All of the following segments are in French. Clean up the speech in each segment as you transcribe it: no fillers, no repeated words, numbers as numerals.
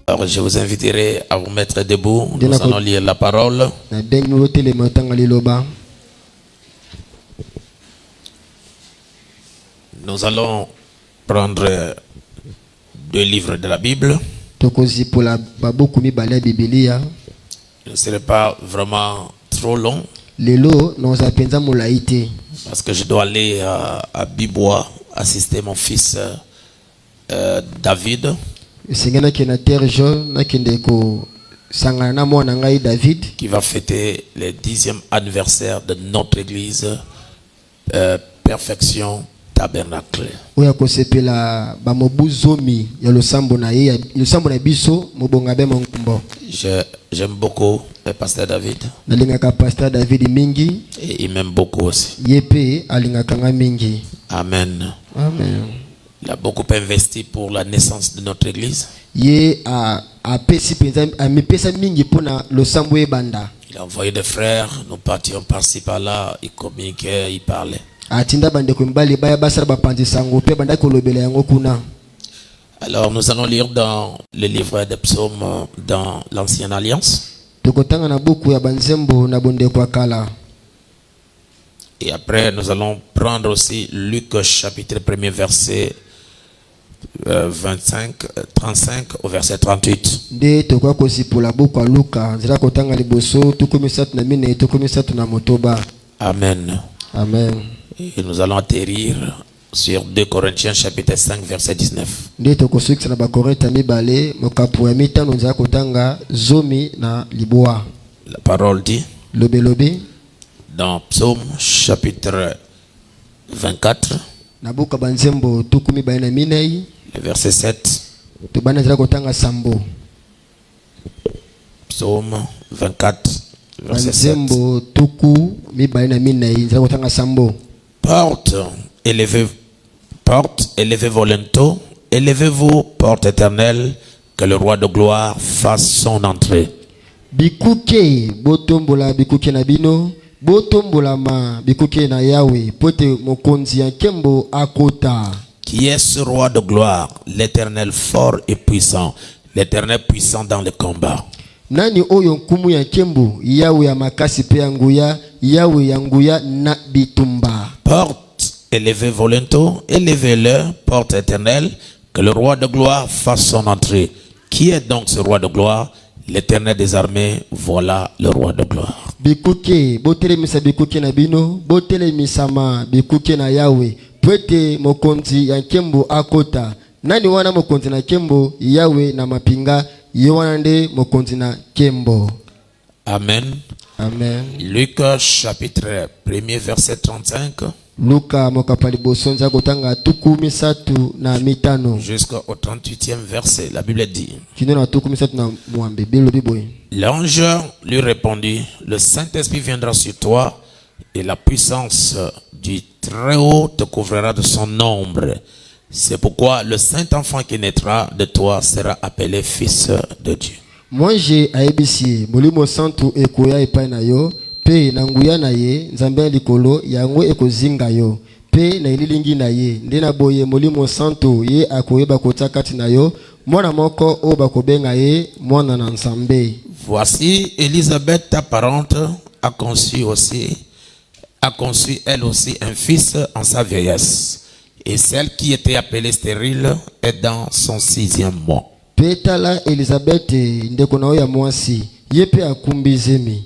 Alors je vous inviterai à vous mettre debout. Nous allons lire la parole. Nous allons prendre deux livres de la Bible. Il ne serait pas vraiment trop long. Parce que je dois aller à Bibois assister mon fils David. Qui va fêter le 10e anniversaire de notre église Perfection Tabernacle. J'aime beaucoup le pasteur David. Et il m'aime beaucoup aussi. Amen. Amen. Il a beaucoup investi pour la naissance de notre église. Il a envoyé des frères, nous partions par-ci par-là, il communiquait, il parlait. Alors nous allons lire dans le livre des psaumes dans l'Ancienne Alliance. Et après nous allons prendre aussi Luc chapitre 1er verset 35 au verset 38. Amen. Amen. Et nous allons atterrir sur 2 Corinthiens chapitre 5 verset 19. La parole dit dans Psaume chapitre 24 le verset 7. Psaume 24 verset 7. Porte, élevez vos linteaux, élevez-vous, porte éternelle, que le roi de gloire fasse son entrée. Bikuke, botombola bikuke na bino, botombolama bikuke na Yahweh, pote mokonzi ya kembo akota. Qui est ce roi de gloire, l'Éternel fort et puissant, l'Éternel puissant dans le combat. Nani oyo nkumu ya kembo, Yahweh ya makasi pe yanguya, Yahweh yanguya na bitumba. Porte, élevez vos linteaux, élevez-le, porte éternelle, que le roi de gloire fasse son entrée. Qui est donc ce roi de gloire? L'Éternel des armées, voilà le roi de gloire. Bikuke, botele misa bikuke na bino, botele misama bikuke na Yahweh. Pwete mokonzi ya kembo akota. Nani wana mokonzi na kembo? Yahweh na mapinga. Yewana nde mokonzi na kembo. Amen. Amen. Luc chapitre 1er verset 35. Luka mokapali bosonza kotanga tuku misatu na mitano. Jusqu'au 38e verset, la Bible dit. Kinona tuku misatu na muambe bilo biboy. L'ange lui répondit, le Saint-Esprit viendra sur toi et la puissance du Très-Haut te couvrira de son ombre. C'est pourquoi le Saint-Enfant qui naîtra de toi sera appelé Fils de Dieu. Moi j'ai aibisi, molimo santu ekoya epai na yo, pe na nguya na ye, nzambe likolo, yango ekozinga yo, pe na ililingi na ye, ndena boye molimo santu ye akoyeba kota kati na yo, mwana moko o bakobenga ye, mwana na nzambe. Voici Élisabeth ta parente a conçu elle aussi un fils en sa vieillesse. Et celle qui était appelée stérile est dans son 6e mois. Petala Elisabeth ndeko na oya mwasi, yepe akumbizemi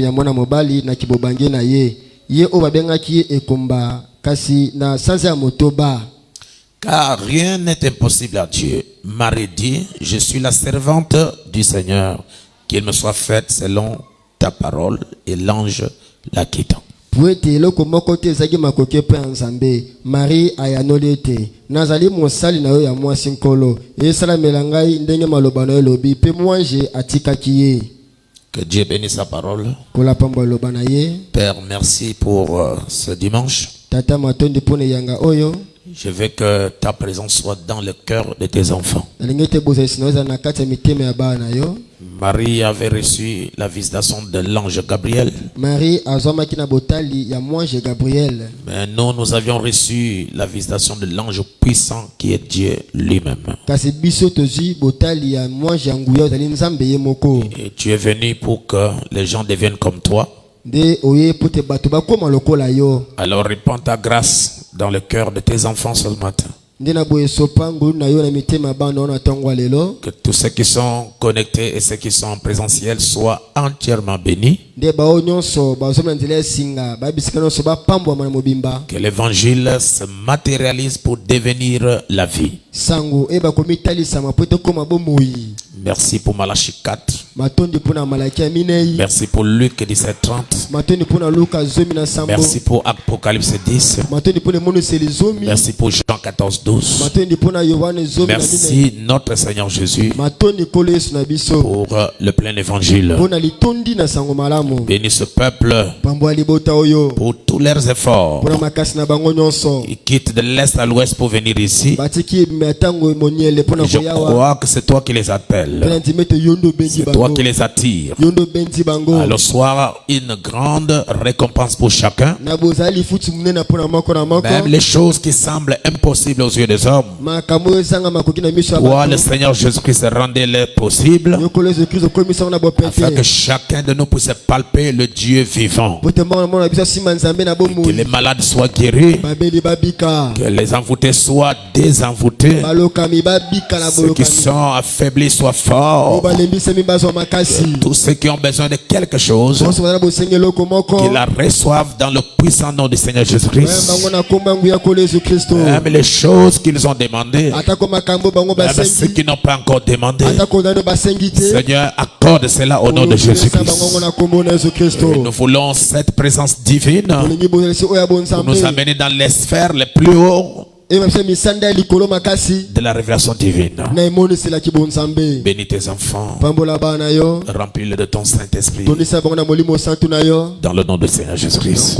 ya mwana mobali na kibobange na ye, ye o babengaki ekomba kasi na sanza ya motoba. Car rien n'est impossible à Dieu. Marie dit, je suis la servante du Seigneur, qu'il me soit fait selon ta parole, et l'ange la quittant. Puete loko moko te zagi makoke pe nzambe. Marie ayanolete. Nazali mosali na yo ya mwasi nkolo. Esala melangai ndenge maloba na yo lobi pe mwange atikaki ye. Que Dieu bénisse sa parole. Kola pamba loba na ye. Père, merci pour ce dimanche. Tata matondi pone yanga oyo. Je veux que ta présence soit dans le cœur de tes enfants. Marie avait reçu la visitation de l'ange Gabriel. Marie azwamaki na botali ya mwange Gabriel. Mais nous avions reçu la visitation de l'ange puissant qui est Dieu lui-même. Kasi biso tozi botali ya mwange nguya ozali nzambe ye moko. Et tu es venu pour que les gens deviennent comme toi. Alors répands ta grâce dans le cœur de tes enfants ce matin. Que tous ceux qui sont connectés et ceux qui sont en présentiel soient entièrement bénis. Que l'évangile se matérialise pour devenir la vie. Merci pour Malachie 4. Merci pour Luc 17:30. Merci pour Apocalypse 10. Merci pour Jean 14:12. Merci notre Seigneur Jésus pour le plein évangile. Bénis ce peuple pour tous leurs efforts. Ils quittent de l'est à l'ouest pour venir ici. Je crois que c'est toi qui les appelles. C'est toi qui les attires. Alors soir une grande récompense pour chacun. Même les choses qui semblent impossibles aux yeux des hommes, toi le Seigneur Jésus-Christ rendez-les possibles, afin que chacun de nous puisse palper le Dieu vivant. Que les malades soient guéris, que les envoûtés soient désenvoûtés, ceux qui sont affaiblis soient forts, tous ceux qui ont besoin de quelque chose, qu'ils la reçoivent dans le puissant nom du Seigneur Jésus-Christ. Même les choses qu'ils ont demandées, même ceux qui n'ont pas encore demandé, Seigneur, accorde cela au nom de Jésus-Christ. Nous voulons cette présence divine pour nous amener dans les sphères les plus hautes de la révélation divine. Bénis tes enfants, remplis-les de ton Saint-Esprit, dans le nom du Seigneur Jésus-Christ.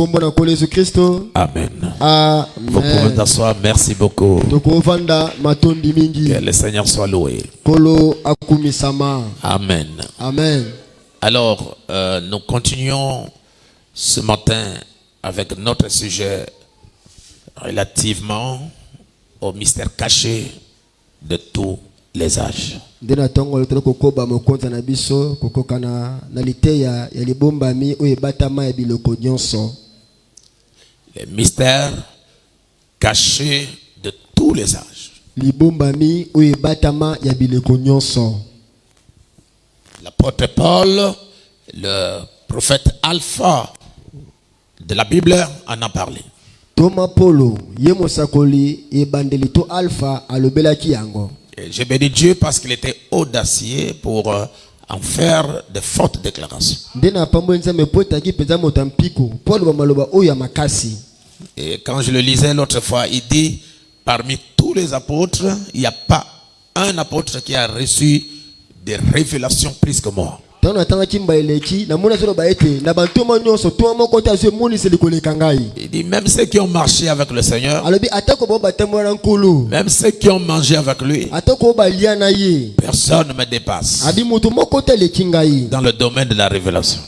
Amen. Vous pouvez t'asseoir. Merci beaucoup. Que le Seigneur soit loué. Amen. Amen. Alors, nous continuons ce matin avec notre sujet relativement au mystère caché de tous les âges. Le mystère caché de tous les âges. L'apôtre Paul, le prophète Alpha de la Bible, en a parlé. Thomas Polo, Yemosakoli et Bandelito Alpha à l'Obelaki Yango. Je bénis Dieu parce qu'il était audacieux pour en faire de fortes déclarations. Et quand je le lisais l'autre fois, il dit, parmi tous les apôtres, il n'y a pas un apôtre qui a reçu des révélations plus que moi. Il dit même ceux qui ont marché avec le Seigneur, même ceux qui ont mangé avec lui, personne ne me dépasse dans le domaine de la révélation.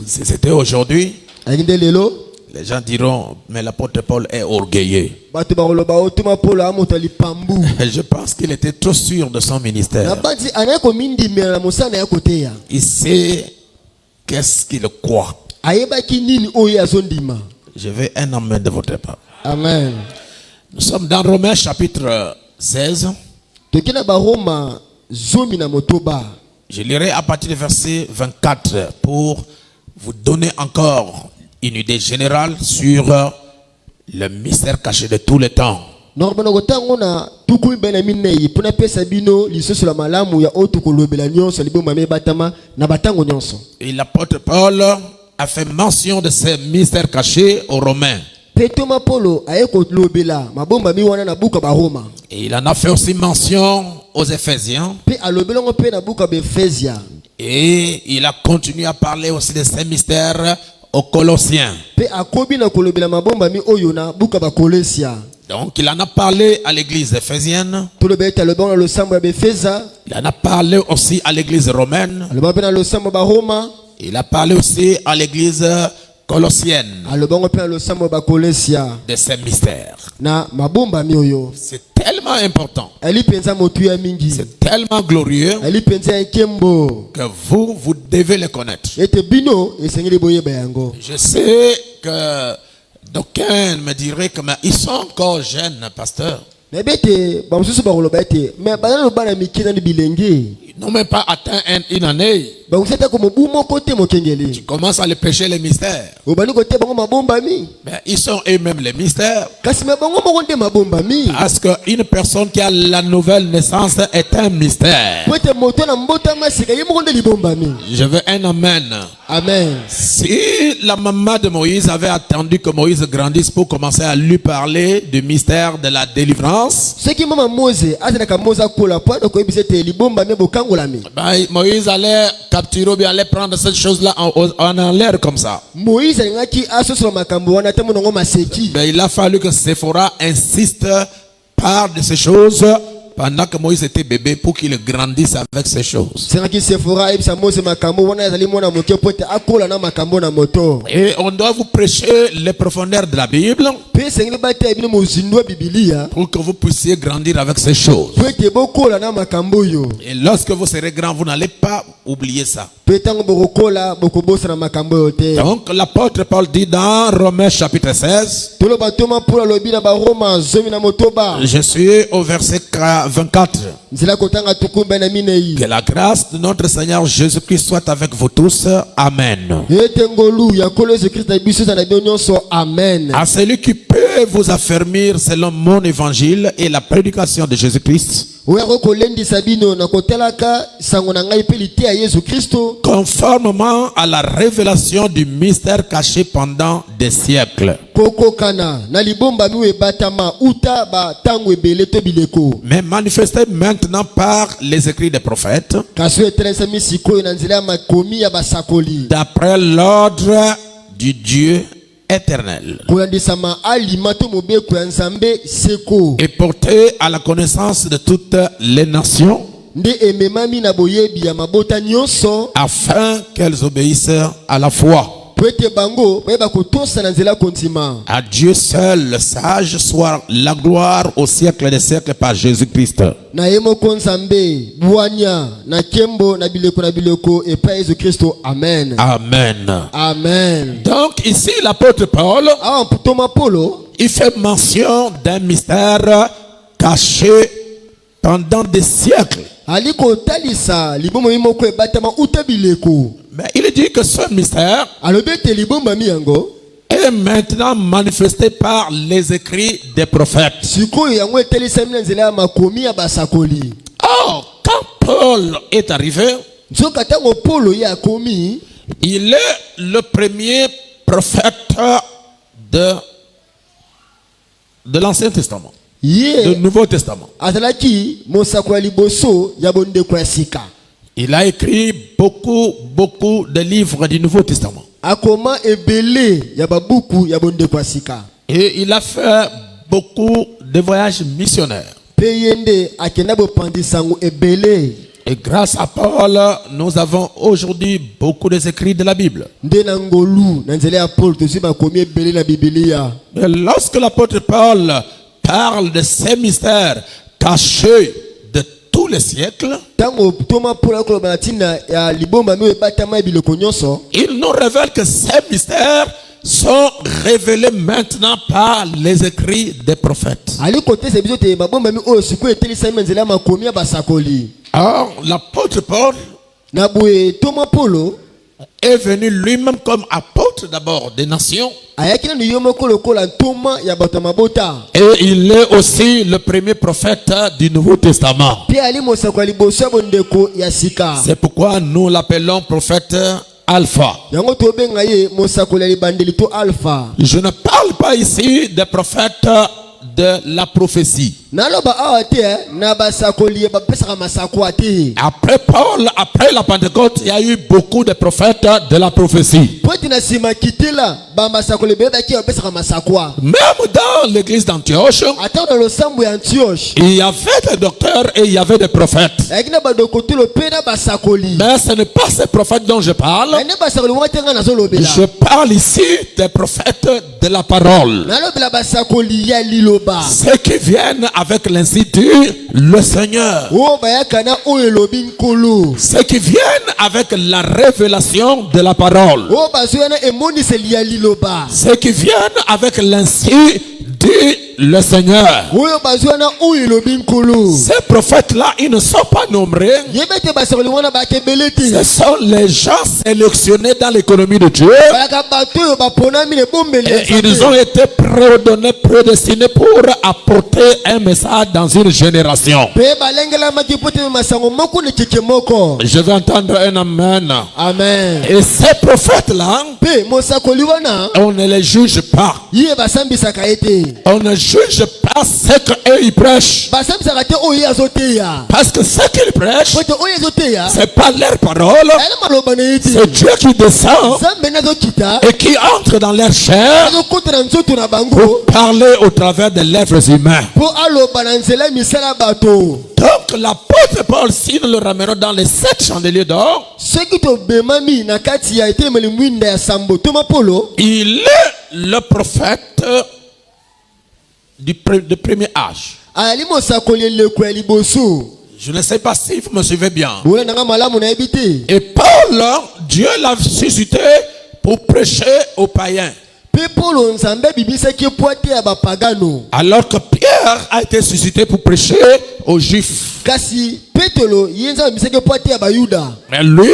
Si c'était aujourd'hui, les gens diront, mais l'apôtre Paul est orgueilleux. Je pense qu'il était trop sûr de son ministère. Il sait qu'est-ce qu'il croit. Je veux un amen de votre part. Amen. Nous sommes dans Romains chapitre 16. Je lirai à partir du verset 24 pour vous donner encore une idée générale sur le mystère caché de tous les temps. Et l'apôtre Paul a fait mention de ces mystères cachés aux Romains. Et il en a fait aussi mention aux Éphésiens. Et il a continué à parler aussi de ces mystères aux Colossiens. Pe akobi na kolobela mabombami oyo na buka ba Colosia. Donc il en a parlé à l'église éphésienne. Tolobeta le bon le sambo ya Befeza. Il en a parlé aussi à l'église romaine. Le bon na le sambo ba Roma. Il a parlé aussi à l'église colossienne. Le bon pe le sambo ba Colosia. De ces mystères. Na mabombami oyo. C'est tellement important. Ali penza motu ya mingi. C'est tellement glorieux. Ali penza ekembo. Que vous devez les connaître. Ete bino esengeli boyeba yango. Je sais que d'aucuns me diraient que mais ils sont encore jeunes, pasteur. Mais bete ba mususu ba koloba ete mais bana lo bana mikina ni bilenge. Ils n'ont même pas atteint une année. Ba useta ko mobumo kote mokengeli. Tu commences à les pécher les mystères. Obani kote bango mabombami. Ben, ils sont eux-mêmes les mystères. Kasi me bango mokonde mabombami. Parce qu'une personne qui a la nouvelle naissance est un mystère. Pote moto na mbota masika ye mokonde libombami. Je veux un amen. Amen. Si la maman de Moïse avait attendu que Moïse grandisse pour commencer à lui parler du mystère de la délivrance, Ce qui mama Mose azana Moza kola po ko ebisete libombami bokangolami. ben, Moïse allait capturer ou bien allait prendre cette chose-là en l'air comme ça. Moïse ngaki asoso makambo wana te monongo maseki. Ben, il a fallu que Séphora insiste par de ces choses pendant que Moïse était bébé pour qu'il grandisse avec ces choses. C'est ngaki Sephora ebisa Mose makambo wana azali mona moke pote akola na makambo na moto. Et on doit vous prêcher les profondeurs de la Bible Pe sengeli bata ebino mozindo Biblia. pour que vous puissiez grandir avec ces choses. Pote bokola na makambo yo. Et lorsque vous serez grand, vous n'allez pas oublier ça. Pe tango bokola bokobosa na makambo yo te. Donc l'apôtre Paul dit dans Romains chapitre 16, Tolo batoma pour lobi na ba Roma zomi na motoba. je suis au verset 24. Nzela kotanga tukumba na minei. Que la grâce de notre Seigneur Jésus-Christ soit avec vous tous. Amen. Ete ngolu ya kolo Jésus Christ na biso na bionso amen. À celui qui peut vous affermir selon mon évangile et la prédication de Jésus-Christ, Oya ko lendi sabino na kotelaka sango na ngai pe lite ya Yesu Kristo. conformément à la révélation du mystère caché pendant des siècles, Koko kana na libomba miwe batama uta ba tango ebele to bileko. mais manifesté maintenant par les écrits des prophètes, Kaso etelesa misiko na nzela makomi ya basakoli. d'après l'ordre du Dieu éternel, Kolandisama alima to mobeko ya Nzambe seko. et porté à la connaissance de toutes les nations, Nde ememami na boyebi ya mabota nyonso. afin qu'elles obéissent à la foi. Pwete bango bayeba kotosa na nzela kontima. À Dieu seul, le sage, soit la gloire au siècle des siècles par Jésus-Christ. Na yemo konzambe buanya na kembo na bileko epa Yesu Kristo amen. Amen. Amen. Donc ici, l'apôtre Paul, Ah putoma polo il fait mention d'un mystère caché pendant des siècles. aliko talisa libomo moko ebatama uta bileko. Mais il dit que ce mystère Alobete libomba miyango est maintenant manifesté par les écrits des prophètes. sikoyo yango etelisa mina nzela ya makomi ya basakoli. Or, quand Paul est arrivé, Nzoka tango polo ya komi il est le premier prophète de l'Ancien Testament, du ye Nouveau Testament. azalaki mosako ya liboso ya bondeko ya sika. Il a écrit beaucoup de livres du Nouveau Testament. Akoma ebele ya babuku ya bondeko ya sika. Et il a fait beaucoup de voyages missionnaires. Pe yende akenda bopandisango ebele. Et grâce à Paul, nous avons aujourd'hui beaucoup des écrits de la Bible. Nde na ngolu na nzela ya Paul tozi makomi ebele na Biblia. Mais lorsque l'apôtre Paul parle de ces mystères cachés de tous les siècles, Tango toma Paul akoloba na tina ya libomba miwe batama bileko nyonso. il nous révèle que ces mystères sont révélés maintenant par les écrits des prophètes. Ali kote se biso te mabomba mi oyo siko etelisa mi nzela ya makomi ya basakoli. Or, l'apôtre Paul Na boye toma Polo est venu lui-même comme apôtre d'abord des nations. ayaki na yo moko lokola ntoma ya bato mabota. Et il est aussi le premier prophète du Nouveau Testament. Pe ali mosako ya liboso ya bondeko ya sika. C'est pourquoi nous l'appelons prophète Alpha. Yango tobenga ye mosako ya libandeli to alpha. Je ne parle pas ici des prophètes de la prophétie. naloba awa te na basakoli bapesaka masakwa te. Après Paul, après la Pentecôte, il y a eu beaucoup de prophètes de la prophétie. Poti na sima kitela ba masakoli bebaki bapesaka masakwa. Même dans l'église d'Antioche, Ata dans le sambu ya Antioche, il y avait des docteurs et il y avait des prophètes. akina ba dokotelo pe na basakoli. Mais ce n'est pas ces prophètes dont je parle. Ane basakoli watenga na zolobela. Je parle ici des prophètes de la parole. Nalobela basakoli ya liloba. Ceux qui viennent avec l'institut, le Seigneur. O bayaka na oyelobi nkolo. Ceux qui viennent avec la révélation de la parole. O bazoyana emoniseli ya liloba. Ceux qui viennent avec l'insi dit le Seigneur. Oyo bazoyana oyelobi nkolo. Ces prophètes-là, ils ne sont pas nombreux. Yebete basakoli wana bakebele te. Ce sont les gens sélectionnés dans l'économie de Dieu. Bayaka bato oyo baponami le bombeli. Et ils ont été préordonnés, prédestinés pour apporter un message dans une génération. Pe balengela matipote masango moko ne keke moko. Je vais entendre un amen. Amen. Et ces prophètes-là, Pe mosakoli wana on ne les juge pas. ye basambisaka ete. On ne juge pas ce qu'eux ils prêchent. Basambisaka te oyo azoteya. Parce que ce qu'ils prêchent, Pote oyo azoteya. c'est pas leur parole. Ele maloba na ete. C'est Dieu qui descend Zambe nazokita. et qui entre dans leur chair Azokota na nzoto na bango. pour parler au travers des lèvres humains. Po aloba na nzela misala bato. Donc l'apôtre Paul, si nous le ramenons dans les 7 chandeliers d'or, Soki tobemami na kati ya etemeli mwinda ya sambo toma polo. il est le prophète de premier âge. Ali mosakoli eleko ya liboso. Je ne sais pas si vous me suivez bien. Ola nanga malamu na ebite. Et Paul, Dieu l'a suscité pour prêcher aux païens. Pe polo nzambe bibisaki poate ya bapagano. Alors que Pierre a été suscité pour prêcher aux Juifs. Kasi Petelo yenza biseke poate ya bayuda. Mais lui,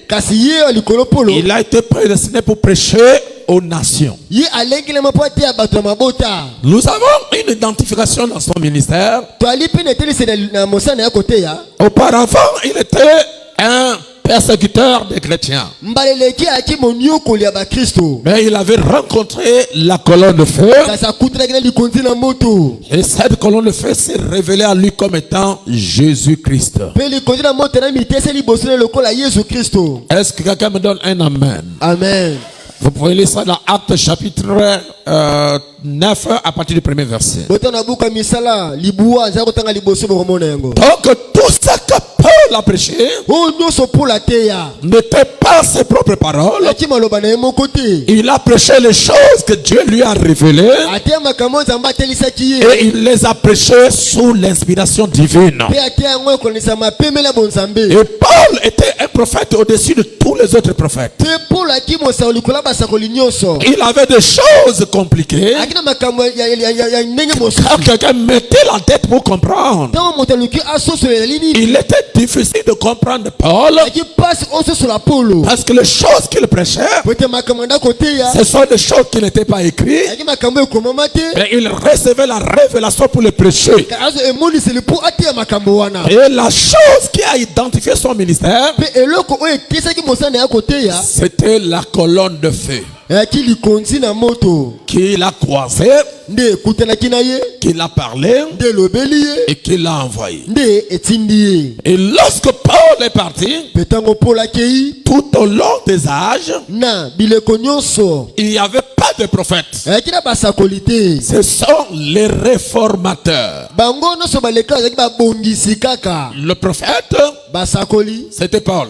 Kasi ye likolo polo. il a été prédestiné pour prêcher aux nations. Ye alengele mapoate ya bato mabota. Nous avons une identification dans son ministère. To ali pe neteli se na mosana ya kote ya. Auparavant, il était un persécuteur des chrétiens. Mbaleleki aki moniokoli ya bakristo. Mais il avait rencontré la colonne de feu. Kasi akutela kina likonzi na moto. Et cette colonne de feu s'est révélée à lui comme étant Jésus-Christ. Pe likonzi na moto na mitese liboso na lokola Yesu Kristo. Est-ce que quelqu'un me donne un amen? Amen. Vous pouvez lire ça dans Actes chapitre 9 à partir du premier verset. Bota na buka misala libuwa nza kotanga liboso bokomona yango. Donc tout ce que Paul a prêché O nyonso pola te ya. n'était pas ses propres paroles. Aki maloba na ye moko te. Il a prêché les choses que Dieu lui a révélées Ate makambo nzambe atelisaki ye. et il les a prêchées sous l'inspiration divine. Pe ate yango ekolisa mapemela bonzambe. Et Paul était un prophète au-dessus de tous les autres prophètes. Pe polo aki mosao likola basakoli nyonso. Il avait des choses compliquées. Akina makambo ya ndenge mosusu. Quand quelqu'un mettait la tête pour comprendre, Ntango moto aluki asosolela lini. il était difficile de comprendre Paul Aki pasi ososola polo. parce que les choses qu'il prêchait, Pote makambo ndako te ya. ce sont des choses qui n'étaient pas écrites. Aki makambo ekomama te. Mais il recevait la révélation pour les prêcher. Azo emoniseli po ate ya makambo wana. Et la chose qui a identifié son ministère, Pe eloko oyo etisaki mosana ya kote ya. c'était la colonne de feu Aki likonzi na moto. qu'il a croisé, Nde ekutanaki na ye. qu'il a parlé Nde lobeli ye. et qu'il a envoyé. Nde etindi ye. Et lorsque Paul est parti, Pe ntango polo akei. tout au long des âges, Na bileko nyonso. il n'y avait pas de prophète. Ayaki na basakoli te. Ce sont les réformateurs. Bango nyonso baleka bazalaki babongisi kaka. Le prophète, Basakoli. c'était Paul.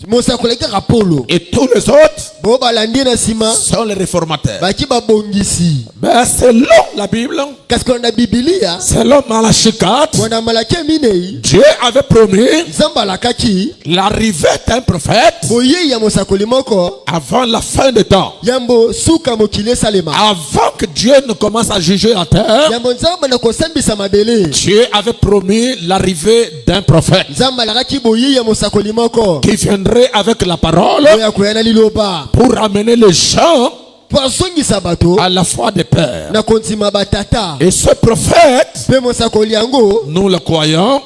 Mosakoli kaka polo. Et tous les autres Bo balandi na nsima. sont les réformateurs. Baki babongisi. Mais selon la Bible, Kasi kolanda Biblia. selon Malachie 4, Wana malaki ya minei. Dieu avait promis Nzambe alakaki. l'arrivée d'un prophète Boyei ya mosakoli moko. avant la fin des temps. Yambo suka mokili esalema. Avant que Dieu ne commence à juger la terre, Yambo nzambe na kosambisa mabele. Dieu avait promis l'arrivée d'un prophète Nzambe alakaki boyei ya mosakoli moko. qui viendrait avec la parole Oya koyana liloba. pour ramener les gens Po asongisa bato. à la foi des pères. Na kondima batata. Et ce prophète, Pe mosakoli yango. nous le croyons,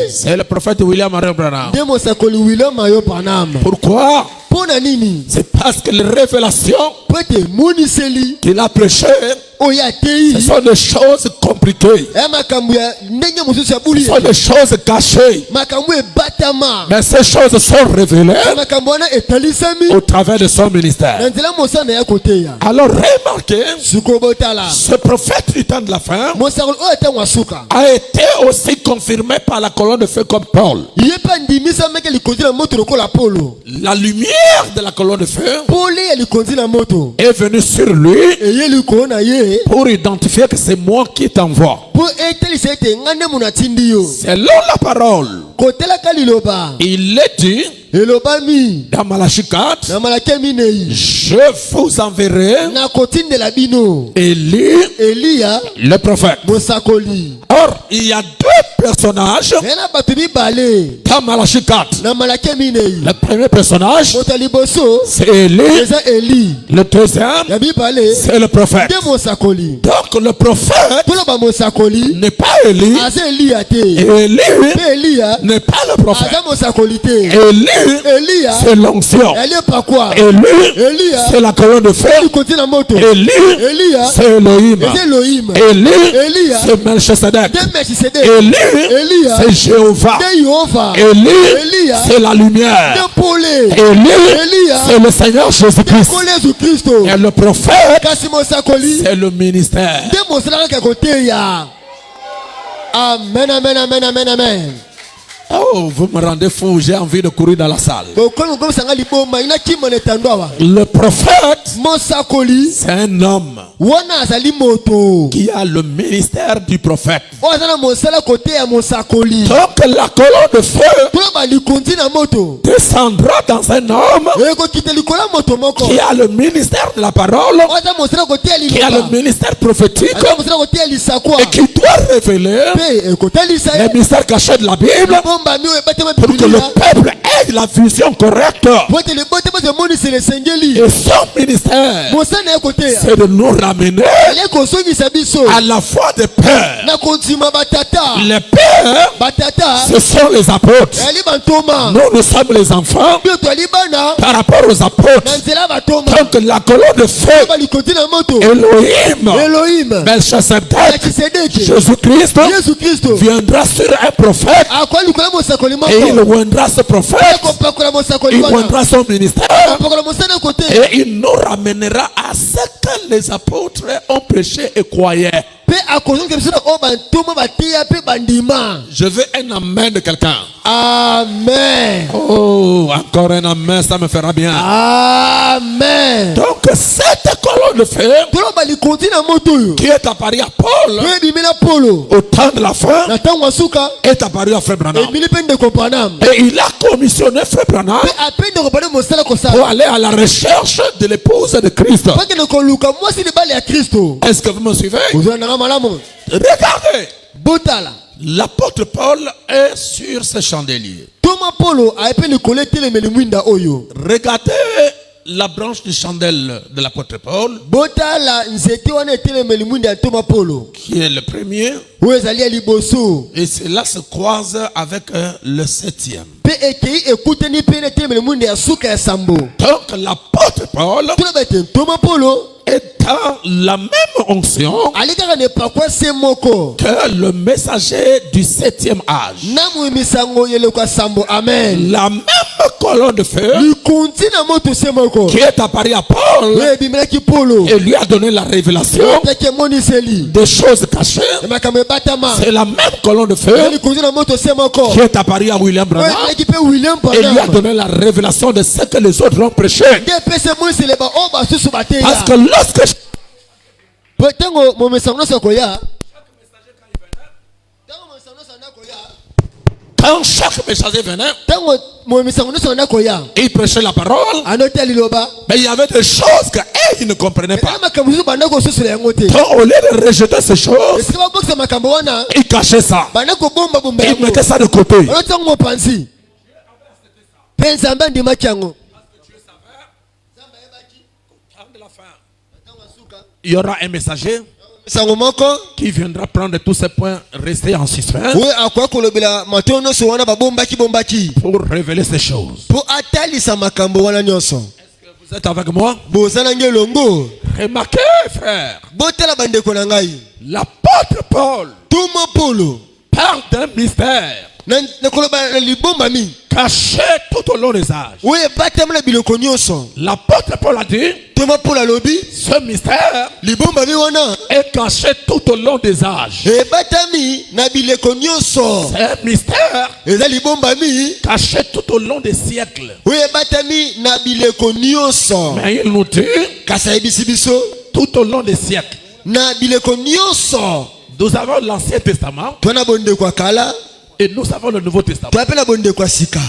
C'est le prophète William Marion Branham. nde mosakoli William Marion Branham. Pourquoi? Pona nini? C'est parce que les révélations Po ete moniseli qu'il a prêchées, oyo atei ce sont des choses compliquées. ya makambo ya ndenge mosusu ya Ce buli sont des choses cachées. makambo ebatama Mais ces choses sont révélées makambo wana etalisami au travers de son ministère. na nzela mosana ya koteya. Alors remarquez, Sikoyo botala ce prophète du temps de la fin mosakoli oyo ntango asuka a été aussi confirmé par la colonne de feu comme Paul. ye mpe andimisamaki likonzi na moto lokola Polo. La lumière de la colonne de feu Pole ya likonzi na moto est venue sur lui eye likolo na ye pour identifier que c'est moi qui t'envoie. mpo etalisa ete nga nde moto atindi yo. Selon la parole, kotelaka liloba il est dit elobami dans Malachie 4, na malaki ya minei je vous enverrai na kotindela bino Élie, Eliya le prophète. mosakoli. Or, il y a deux personnages Eye na bato mibale dans Malachie 4. na malaki ya minei. Le premier personnage, moto ya liboso c'est Élie. eza Eli, Le deuxième, ya mibale c'est le prophète. nde mosakoli. Donc, le prophète toloba mosakoli n'est pas Élie. aza Eliya te Et Élie mpe Eliya n'est pas le prophète. aza mosakoli te. Élie, Eliya c'est l'onction. yali epakwa. Élie, Eliya c'est la colonne de feu. likonzi na moto. Élie, Eliya c'est Elohim. eza Elohim. Élie, Eliya c'est Melchizedek. nde Melchisedeki. Élie, Eliya c'est Jéhovah. nde Yehova. Élie, Eliya c'est la lumière. nde Pole. Élie, Eliya c'est le Seigneur Jésus-Christ. Pole Yesu Kristo. Et le prophète, kasi mosakoli c'est le ministère. nde mosalaka kaka koteya. Amen, amen, amen, amen, amen. Oh, vous me rendez fou, j'ai envie de courir dans la salle. bokomi mokomisanga liboma ina kima na etando awa. Le prophète, mosakoli c'est un homme wana azali moto qui a le ministère du prophète. oyo aza na mosala koteya mosakoli. Donc la colonne de feu toloba likonzi na moto descendra dans un homme ekokita likolo ya moto moko qui a le ministère de la parole, oyo aza mosala koteya qui a le liloba ministère prophétique aza mosala koteya lisakwa et qui doit révéler mpe ekotalisa les ye mystères cachés de la Bible bombami oyo ebatema pour que le bibilia peuple ait la vision correcte. po ete libotema emonisela esengeli. Et son ministère, mosala ya koteya c'est de nous ramener ali kosongisa biso à la foi des pères. na kondima batata. Les pères, batata ce sont les apôtres. ali bantoma Nous sommes les enfants bio twali bana par rapport aux na apôtres. nzela ya batoma. Donc la colonne de feu, balikonzi na moto Elohim, Elohim Melchizedek, Melchisedeki Jésus-Christ Yesu Kristo viendra sur un prophète akoya likolo ya mosakoli et il moko vendra ce prophète, ekopakola mosakoli il wana vendra son ministère apakola mosala kote et il nous ramènera à ce que les apôtres ont prêché et croyaient. mpe akozongisa biso na oyo bantoma bateya mpe bandima. Je veux un amen de quelqu'un. Amen. Oh, encore un amen, ça me fera bien. Amen. Donc cette colonne de feu toloba likonzi na moto oyo qui est apparue à Paul oyo ebimela Polo au temps de la fin na ntango asuka est apparue à Frère Branham. ebimi mpe ndeko Branham Et il a commissionné Frère Branham mpe ape ndeko Branham mosala pour kosala aller à la recherche de l'épouse de Christ. bakende koluka mwasi libala ya Kristo. Est-ce que vous me suivez? ozwanaka malamu Regardez, botala l'apôtre Paul est sur ce chandelier. toma Polo aye mpe likolo etelemeli mwinda oyo. Regardez la branche du chandelle de l'apôtre Paul, botala nzete wana etelemeli mwinda ya toma Polo qui est le premier, oyo ezali ya liboso et cela se croise avec le septième. mpe ekei ekutani mpe na etelemeli mwinda ya suka ya sambo. Donc l'apôtre Paul toloba ete ntoma Polo est dans la même onction ali kaka na epakwa se moko que le messager du septième âge. na moyimisango yeleko ya sambo. Amen. La même colonne de feu likonzi na moto se moko qui est apparu à Paul oyo ebimelaki Polo et lui a donné la révélation peke emoniseli des choses cachées. ya makambo ebatama. C'est la même colonne de Oyo feu likonzi na moto se moko qui est apparu à William oyo Branham ebimelaki mpe William et lui a Branham donné la révélation de ce que les autres ont prêché. nde epesa emoniseli ba oyo basusu bateya. Parce que lorsque po ntango momisango nyonso akoya quand chaque messager venait, ntango momisango nyonso anda koya il prêchait la parole, anoteya liloba mais il y avait des choses qu'ils ne comprenaient pas. eza makambo mosusu banda kosusula yango te. Donc au lieu de rejeter ces choses, esika babokisa makambo wana il cachait ça. banda kobombabomba Il yango mettait ça de côté. olotango mopanzi mpe nzambe andimaki yango. Il y aura un messager sango moko qui viendra prendre tous ces points restés en suspens oyo akoya kolobela mato nyonso wana babombaki pour révéler ces choses. po atalisa makambo wana nyonso. Vous êtes avec moi? Boza nange longo Remarquez, frère, botela bandeko na ngai l'apôtre Paul tuma Paulo parle d'un mystère na koloba na libombami caché tout au long des âges. oyo ebatama na biloko nyonso. L'apôtre Paul a dit, Tuma Paulo alobi ce mystère libombami wana est caché tout au long des âges. ebatami na biloko nyonso. C'est un mystère eza libombami caché tout au long des siècles. oyo ebatami na biloko nyonso. Mais il nous dit, kasi ayebisi biso tout au long des siècles. na biloko nyonso. Nous avons l'Ancien Testament toa na bondeko ya kala et nous avons le Nouveau Testament. toa mpe na bondeko ya sika.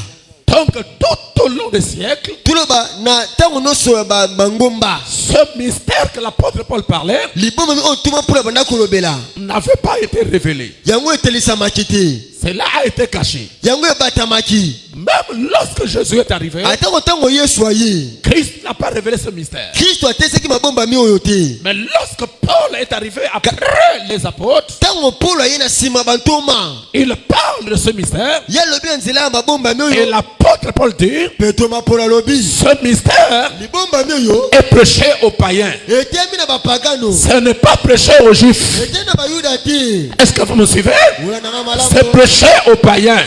Donc, tout au long des siècles, tuloba na ntango nyonso ya bangomba ce mystère que l'apôtre Paul parlait libombami oyo tuma Paulo banda kolobela n'avait pas été révélé. yango etelisamaki te, Cela a été caché. yango ebatamaki. Même lorsque Jésus est arrivé, atango ntango yesu aye Christ n'a pas révélé ce mystère. kristo atesaki mabombami oyo te. Mais lorsque Paul est arrivé après les apôtres, ntango Paulo aye na nsima bantoma il parle de ce mystère. ye alobi na nzela ya mabombami Et oyo l'apôtre Paul dit, mpe toma Paulo alobi ce mystère libombami oyo est prêché aux païens. etemi na bapagano Ce n'est pas prêché aux juifs. etemi na bayuda te. Est-ce que vous me suivez? ola nanga C'est malamu prêché aux païens.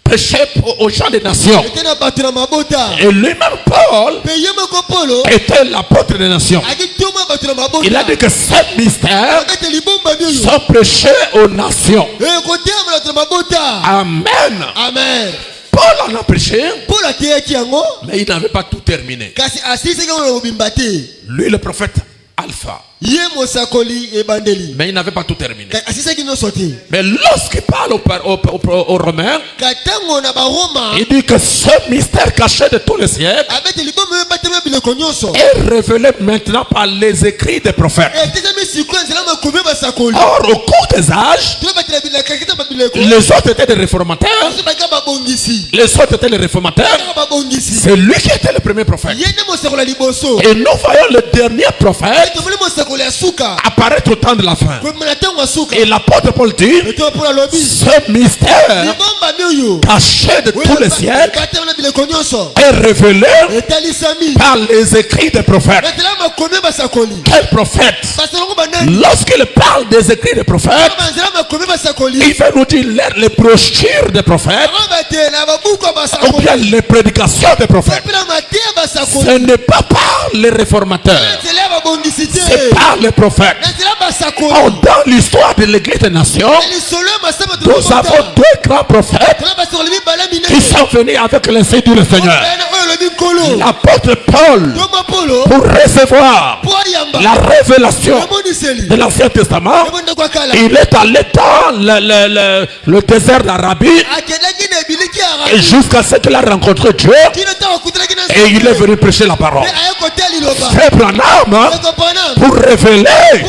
Prêché aux gens des nations. etemi na bato na mabota Et lui-même, Paul, mpe ye moko Paulo était l'apôtre des nations. aki toma bato na Il a mabota dit que ces mystères ete libombami oyo sont prêchés aux nations. ekotema bato na mabota. Amen. Amen. Paul en a prêché, Paulo ateyaki yango mais il n'avait pas tout terminé. kasi asilisaki yango na mobimba te. Lui, le prophète Alpha. ye mosakoli ebandeli Mais il n'avait pas tout terminé. asilisaki nyonso te. Mais lorsqu'il parle aux Romains, ka ntango na baroma il dit que ce mystère caché de tous les siècles abeti libomo ebatami ya biloko nyonso est révélé maintenant par les écrits des prophètes. etezami sikoyo nzela makomi ya basakoli Or, au cours des âges, tobatela bilakakita babileko les autres étaient des réformateurs. oso baka babongisi Les autres étaient les réformateurs. kaka babongisi C'est lui qui était le premier prophète. ye nde mosakoli ya liboso Et nous voyons le dernier prophète tomoni mosakoli ya suka apparaître au temps de la fin. komema na ntango ya suka Et l'apôtre Paul dit, etoma mpona alobi ce mystère libombami oyo caché de tous les siècles ebatami na bileko nyonso est révélé etalisami par les écrits des prophètes. na nzela makomi ya basakoli Quel prophète? basalongo banani Lorsqu'il parle des écrits des prophètes, banzela makomi ya basakoli il va nous dire les brochures des prophètes bango batela babuku ya ou basakoli bien les prédications des prophètes. mpena mateya ya basakoli Ce n'est pas par les réformateurs, na nzela ya babongisi te c'est par les prophètes. na nzela ya basakoli Or, dans l'histoire de l'église des nations, na lisolo ya masaba nous avons deux grands prophètes tona basakoli mibale qui minene sont venus avec l'insigne du Seigneur. ene oyo olobi nkolo L'apôtre Paul, toma polo pour recevoir po ayamba la révélation emoniseli de l'Ancien Testament, ebondeko ya kala il est allé dans le désert d'Arabie akendaki na ebiliki ya et arabi jusqu'à ce qu'il a rencontré Dieu kino ntango akutanaki na et il est venu prêcher la parole. pe aye kotea liloba Frère Branham, ekopana pour révéler po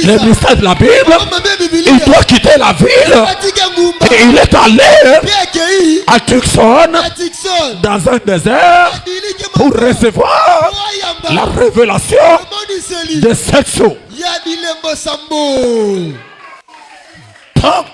les atalisa mystères de la Bible, omame ya bibilia il doit quitter la ville atika ngumba et il est allé pe akei à Tucson na Tucson dans un désert ebiliki pour moko recevoir po ayamba la révélation emoniseli de cette chose. ya bilembo sambo Donc,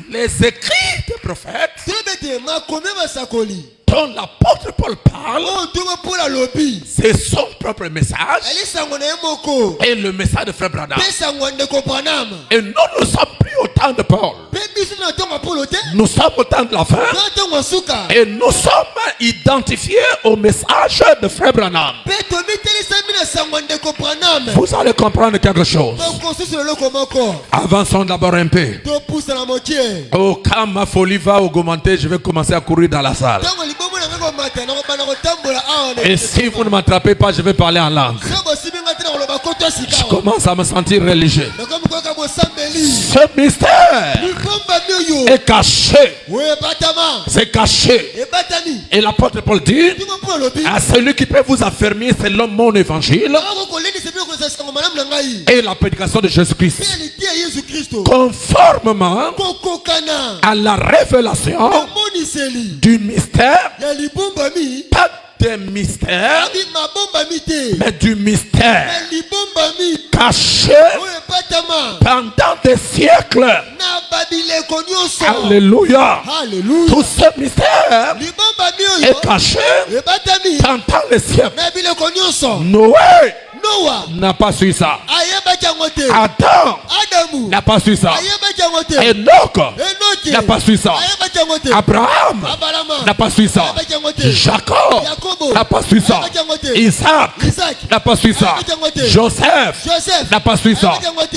les écrits des prophètes tolobete makomi ya basakoli dont l'apôtre Paul parle, oyo toma mpona lobi c'est son propre message elisango na ye moko et le message de Frère Branham. pe sango ya ndeko Branham Et nous ne sommes plus au temps de Paul. pe biso na ntongo ya polo te Nous sommes au temps de la fin na ntongo ya suka et nous sommes identifiés au message de Frère Branham. pe tomitelisami na sango ya ndeko Branham Vous allez comprendre quelque chose. tokosusu leloko moko Avançons d'abord un peu. topusa na mokie Oh, quand ma folie va augmenter, je vais commencer à courir dans la salle. ntango libomo na ngai komata nakobanda kotambola awa Et si vous ne m'attrapez pas, je vais parler en langue. so bosibi ngai te na koloba koto ya sika Je awa commence à me sentir religieux. nakomi koyoka bosambeli Ce mystère libombami oyo est caché. oyo ebatama C'est caché. ebatami Et l'apôtre Paul dit ntingo mpona lobi à celui qui peut vous affermir selon mon évangile akokolendisa bino koza sango malamu na ngai et la prédication de pe Jésus-Christ, litia yesu kristo conformément kokokana à la révélation emoniseli du mystère, ya libombami pas des mystères, abi mabombami te mais du mystère ya libombami caché pendant des siècles. Alléluia. Tout ce mystère est caché pendant les siècles. Noé n'a pas su ça. Adam n'a pas su ça. Enoch n'a pas su ça. Abraham n'a pas su ça. Jacob n'a pas su ça. Isaac n'a pas su ça. Joseph n'a pas su ça.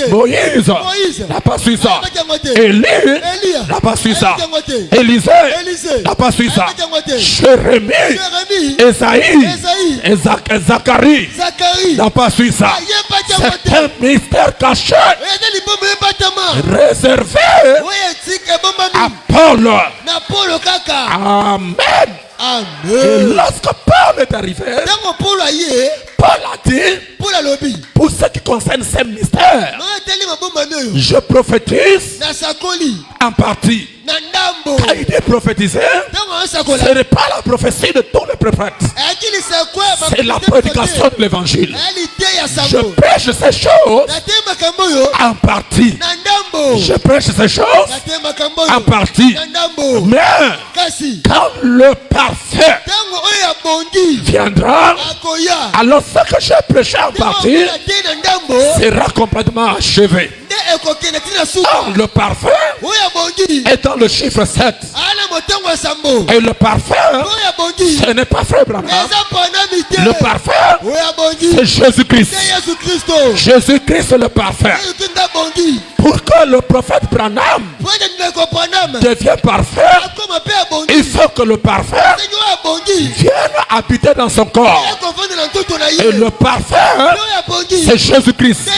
Moïse n'a pas su ça. Élie n'a pas su ça. Élisée n'a pas su ça. Jérémie, Esaïe, Zacharie n'a pas su ça. C'est un mystère caché réservé à Paul. Amen. Et lorsque Paul est arrivé, Paul a dit, pour ce qui concerne ces mystères, je prophétise en partie. Quand il est prophétisé, ce n'est pas la prophétie de tous les prophètes. C'est la prédication de l'évangile. Je prêche ces choses en partie. Je prêche ces choses en partie. Mais quand le parfait viendra, alors ce que j'ai prêché en partie sera complètement achevé. Or, le parfait est dans le chiffre 7. Et le parfait, ce n'est pas frère Branham. Le parfait, c'est Jésus-Christ. Jésus-Christ est le parfait. Pour que le prophète Branham devienne parfait, il faut que le parfait vienne habiter dans son corps. Et le parfait, c'est Jésus-Christ.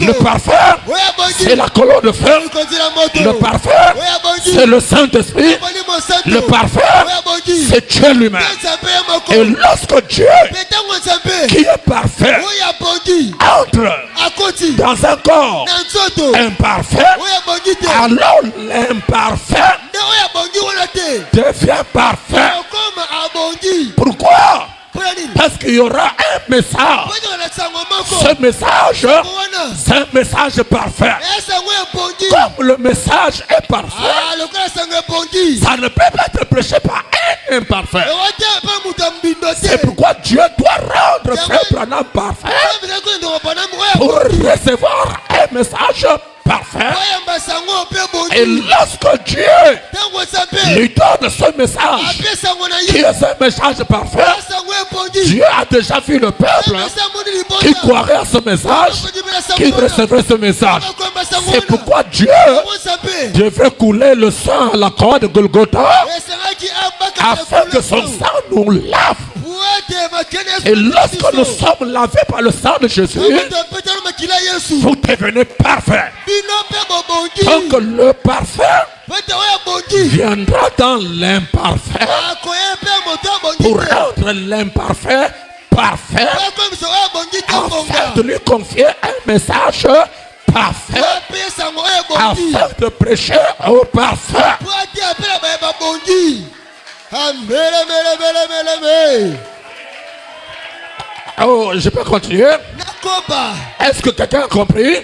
Le parfait, c'est la colonne de feu. Le parfait, c'est le Saint-Esprit. Le parfait, c'est Dieu lui-même. Et lorsque Dieu, qui est parfait, entre dans un corps imparfait, alors l'imparfait devient parfait. Pourquoi? Parce qu'il y aura un message. Ce message, c'est un message parfait. Comme le message est parfait, ça ne peut pas être prêché par un imparfait. C'est pourquoi Dieu doit rendre Frère Branham parfait pour recevoir un message parfait. Et lorsque Dieu lui donne ce message, qui est un message parfait, Dieu a déjà vu le peuple qui croirait à ce message, qui recevrait ce message. C'est pourquoi Dieu devrait couler le sang à la croix de Golgotha afin que son sang nous lave. Et lorsque nous sommes lavés par le sang de Jésus, vous devenez parfait. Donc le parfait viendra dans l'imparfait pour rendre l'imparfait parfait, afin de lui confier un message parfait, afin de prêcher au parfait. Oh, je peux continuer? Est-ce que quelqu'un a compris?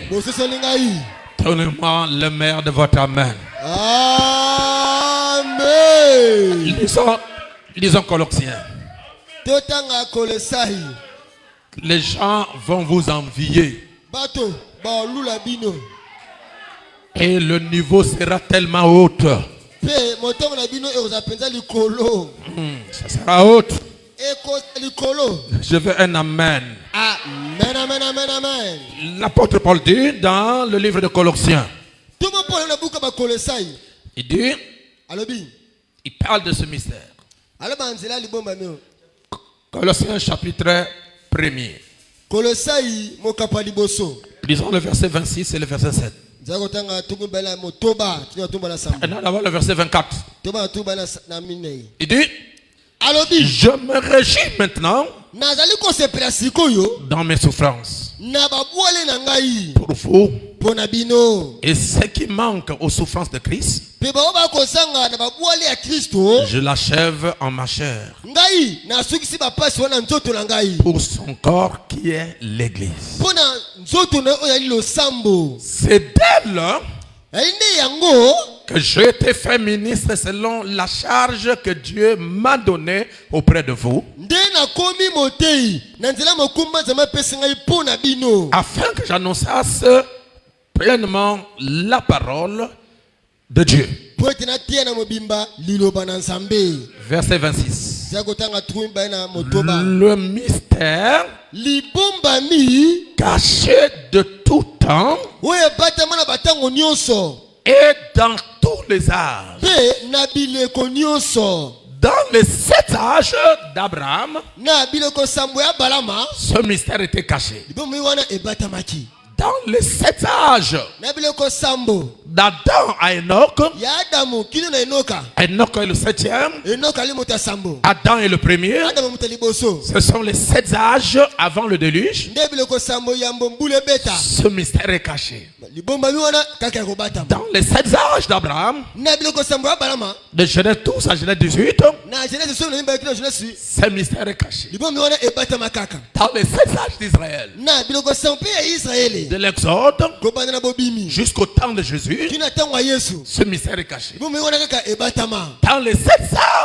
Donnez-moi le meilleur de votre amen. Amen. Lisons Colossiens. Les gens vont vous envier. Et le niveau sera tellement haut. Ça sera haut. Je veux un amen. Amen, amen, amen, amen. L'apôtre Paul dit dans le livre de Colossiens, il dit, il parle de ce mystère. Colossiens chapitre 1er. Lisons le verset 26 et le verset 7. Et non, d'abord le verset 24. Il dit, je me réjouis maintenant dans mes souffrances pour vous, mpo na bino. Et ce qui manque aux souffrances de Christ, Mpe bao bakozanga na babwale ya Kristo. je l'achève en ma chair Ngai nasukisi bapasi wana nzoto na ngai. pour son corps qui est l'Église. Mpo na nzoto na oyo yali losambo. C'est d'elle Yali nde yango que j'ai été fait ministre selon la charge que Dieu m'a donnée auprès de vous, nde nakomi motei na nzela mokumba nzambe apesi ngai mpo na bino. afin que j'annonçasse pleinement la parole de Dieu. Po ete natia na mobimba liloba na Nzambe. Verset 26. Tia kotanga tumi bai na motoba. Le mystère Libombami caché de tout temps oyo ebatama na batango nyonso et dans tous les âges. mpe na bileko nyonso. Dans les 7 âges d'Abraham, Na bileko sambo ya balama ce mystère était caché. libombami wana ebatamaki. Dans les 7 âges Na bileko sambo d'Adam à Enoch, ya Adamu kino na Enoka. Enoch est le 7e, Enoka ali moto ya sambo. Adam est le premier. Adamu moto ya liboso. Ce sont les 7 âges avant le déluge. Nde bileko sambo ya mbombula ebeta. Ce mystère est caché. Libombami wana kaka ya kobatama. Dans les 7 âges d'Abraham, Na bileko sambo ya balama de Genèse 12 à Genèse 18, na Genèse so na nimba kino Genèse ce mystère est caché. libombami wana ebatama kaka. Dans les 7 âges d'Israël, Na biloko sambo mpe ya Israeli de l'Exode kobanda na bobimi jusqu'au temps de Jésus, kino ntango ya Yesu. ce mystère est caché. Libombami wana kaka ebatama. Dans les 7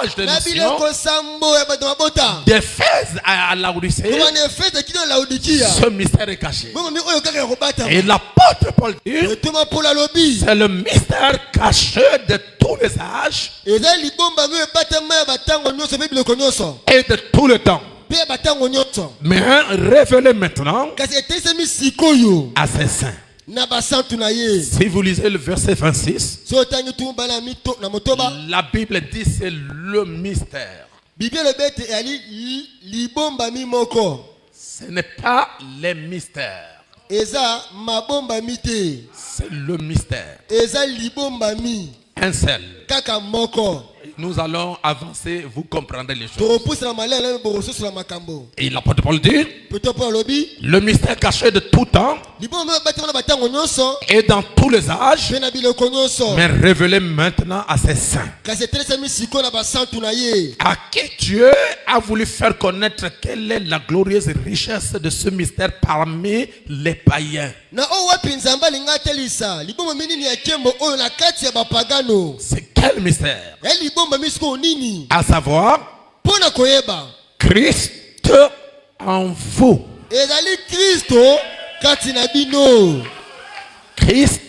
âges de Na Mission, biloko sambo ya bato mabota. d'Éphèse à Laodicée, Kobanda efete kino na Laodikia. ce mystère est caché. Libombami oyo kaka ya kobatama. Et l'apôtre Paul dit, Etoma Paul alobi. c'est le mystère caché de tous les âges Eza libombami oyo ebatama ya batango nyonso mpe biloko nyonso. et de tout le temps. Mpe ya batango nyonso. Mais révélé maintenant Kasi etelisami sikoyo à ses saints. na basantu na ye. Si vous lisez le verset 26, So otangi tu bana mito na motoba. la Bible dit c'est le mystère. Bible elobete eyali libombami moko. Ce n'est pas les mystères, Eza mabombami te. c'est le mystère. Eza libombami Un seul. kaka moko. Nous allons avancer, vous comprendrez les choses. Tokopusana malele bokososula makambo. Et l'apôtre Paul dit, Poto Paul alobi. le mystère caché de tout temps Libombami oyo ebatama na batango nyonso. et dans tous les âges, Mpe na biloko nyonso. mais révélé maintenant à ses saints. Kasi etelisami sikoyo na basantu na ye. À qui Dieu a voulu faire connaître quelle est la glorieuse richesse de ce mystère parmi les païens. Na oyo wapi Nzambe alingi atelisa libombami nini ya nkembo oyo na kati ya bapagano. C'est quel mystère? Ya libombami sikoyo nini? À savoir, Mpo na koyeba. Christ en vous. Ezali Kristo kati na bino. Christ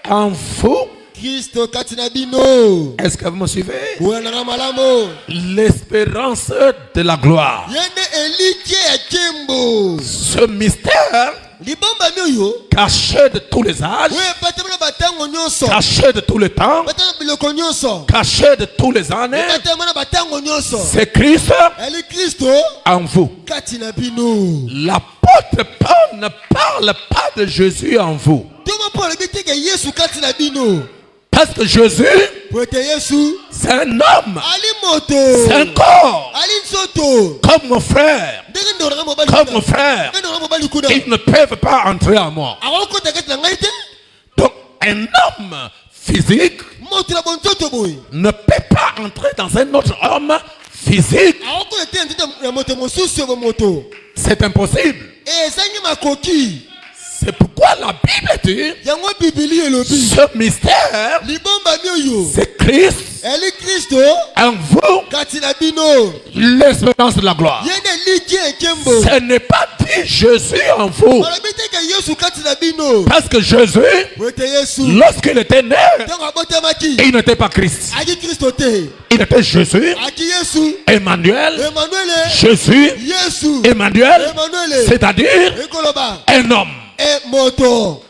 en vous. Kristo kati na bino. Est-ce que vous me suivez? Kulananga malamo. L'espérance de la gloire. Yende elike ya nkembo. Ce mystère Libombami oyo caché de tous les âges, oyo ebatama na batango nyonso. caché de tout le temps, Ebatama na biloko nyonso. caché de tous les années, Ebatama na batango nyonso. c'est Christ Eli Kristo en vous. kati na bino. L'apôtre Paul ne parle pas de Jésus en vous. Toma Paul alobi teke Yesu kati na bino. Parce que Jésus, Po ete Yesu c'est un homme, ali moto. c'est un corps, Ali nzoto. comme mon frère, Ndenge ndeko nanga mobali comme kuna. mon frère. Ndenge nanga mobali kuna. Ils ne peuvent pas entrer en moi. Akokota kati na ngai te. Donc, un homme physique Moto na bonzoto boye. ne peut pas entrer dans un autre homme physique. Akokota te nzoto ya moto mosusu ya moto. C'est impossible. Ezangi makoki. C'est pourquoi la Bible dit, Yango Bibili elobi. ce mystère, Libombami oyo. c'est Christ Eli Kristo en vous, kati na bino. l'espérance de la gloire. Yende liki nkembo. Ce n'est pas dit Jésus en vous. Alobi teke Yesu kati na bino. Parce que Jésus, Po ete Yesu. lorsqu'il était né, Ntango abotamaki. il n'était pas Christ. Aki Kristo te. Il était Jésus, Aki Yesu. Emmanuel, Emmanuel. Jésus, Yesu. Emmanuel, Emmanuel. c'est-à-dire Ekoloba. un homme. E moto.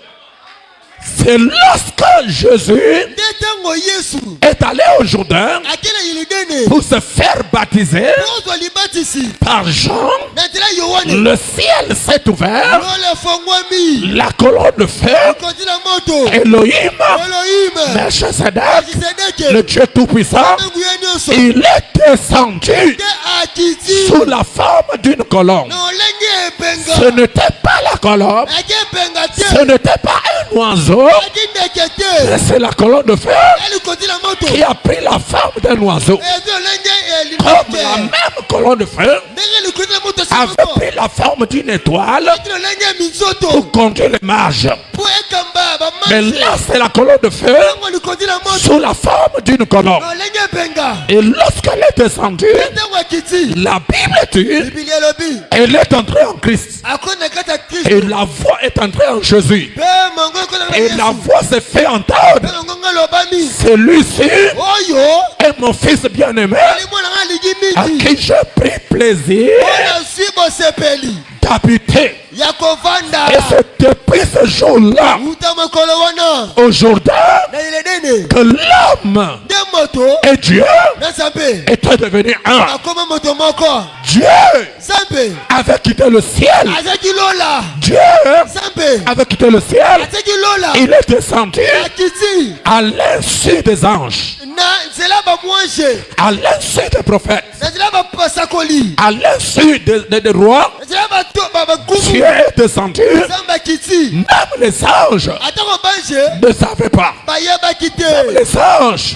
C'est lorsque Jésus nde ntango yesu est allé au Jourdain akela yilidene pour se faire baptiser kozwa libatisi par Jean, na nzela yohane le ciel s'est ouvert, lolo efongwami la colonne de feu, ekoti na moto Elohim, elohim Melchizedek, melkisedeke le Dieu tout-puissant, nguya nyonso il est descendu nde akiti sous la forme d'une colombe. na olenge epenga Ce n'était pas la colombe, ake epenga ce te n'était pas un oiseau, aki ndeke te mais c'est la colonne de feu elikoti na moto qui a pris la forme d'un oiseau. ezi olenge Comme la elimake même colonne de feu ndenge elikoti na moto avait simoko pris la forme d'une étoile eki olenge minzoto pour conduire les marges. po ekamba Mais bamasi là, c'est la colonne de feu ntango elikoti na moto sous la forme d'une colombe. na olenge epenga Et lorsqu'elle est descendue, ntango akiti la Bible dit, bibili elobi elle est entrée en Christ. akoni na kati ya kristo Et la voix est entrée en Jésus. mpe mongo ekoti na Et yesu la voix s'est fait entendre. mpe mongo nga lobami Celui-ci oyo est mon fils bien-aimé, ali mwana nga aligi à mingi qui j'ai pris plaisir oyo si bosepeli d'habiter. ya kovanda Et c'est depuis ce jour-là, uta mokolo wana au Jourdain, na iledene que l'homme nde moto et Dieu na nzambe étaient devenus un. akoma moto moko Dieu nzambe avait quitté le ciel. azaki lola Dieu nzambe avait quitté le ciel. azaki lola Il est descendu akiti à l'insu des anges, na nzela bamwange à l'insu des prophètes, na nzela bapasakoli à l'insu des rois. na nzela bakumu Dieu est descendu. nzambe akiti Même les anges atako bange ne savaient pas. bayebaki te Les anges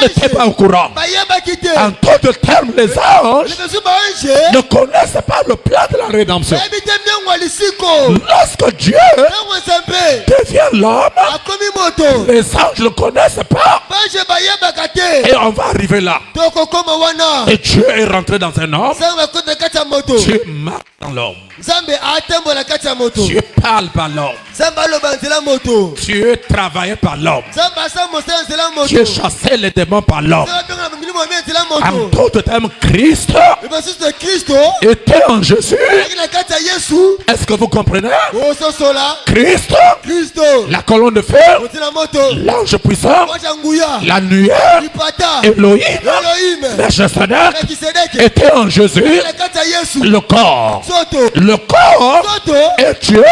n'étaient pas au abambange courant. bayebaki te En d'autres termes, les anges libesu bange ne connaissent pas le plan de la rédemption. bayebi te miongo ya lisiko Lorsque Dieu ntango nzambe devient l'homme, akomi moto les anges ne le connaissent pas. bange bayebaka te Et on va arriver là. tokokoma wana Et Dieu est rentré dans un homme. nzambe akoti na kati ya moto Dieu marche dans l'homme. nzambe atambola na kati ya moto Dieu parle par l'homme. nzambe aloba nzela moto Dieu travaillait par l'homme. nzambe asala mosala nzela moto Dieu chassait les démons par l'homme. nzambe abenga na milimo ya nzela En moto d'autres termes, Christ libesu de kristo était en Jésus. azalaki na kati ya yesu Est-ce que vous comprenez? ososola Christ, kristo la colonne de feu, koti na moto l'ange puissant, mwasha nguya la nuée, lipata Elohim, elohim Melchizedek melkisedeke était en Jésus. na kati ya yesu Le corps, soto le corps soto et Dieu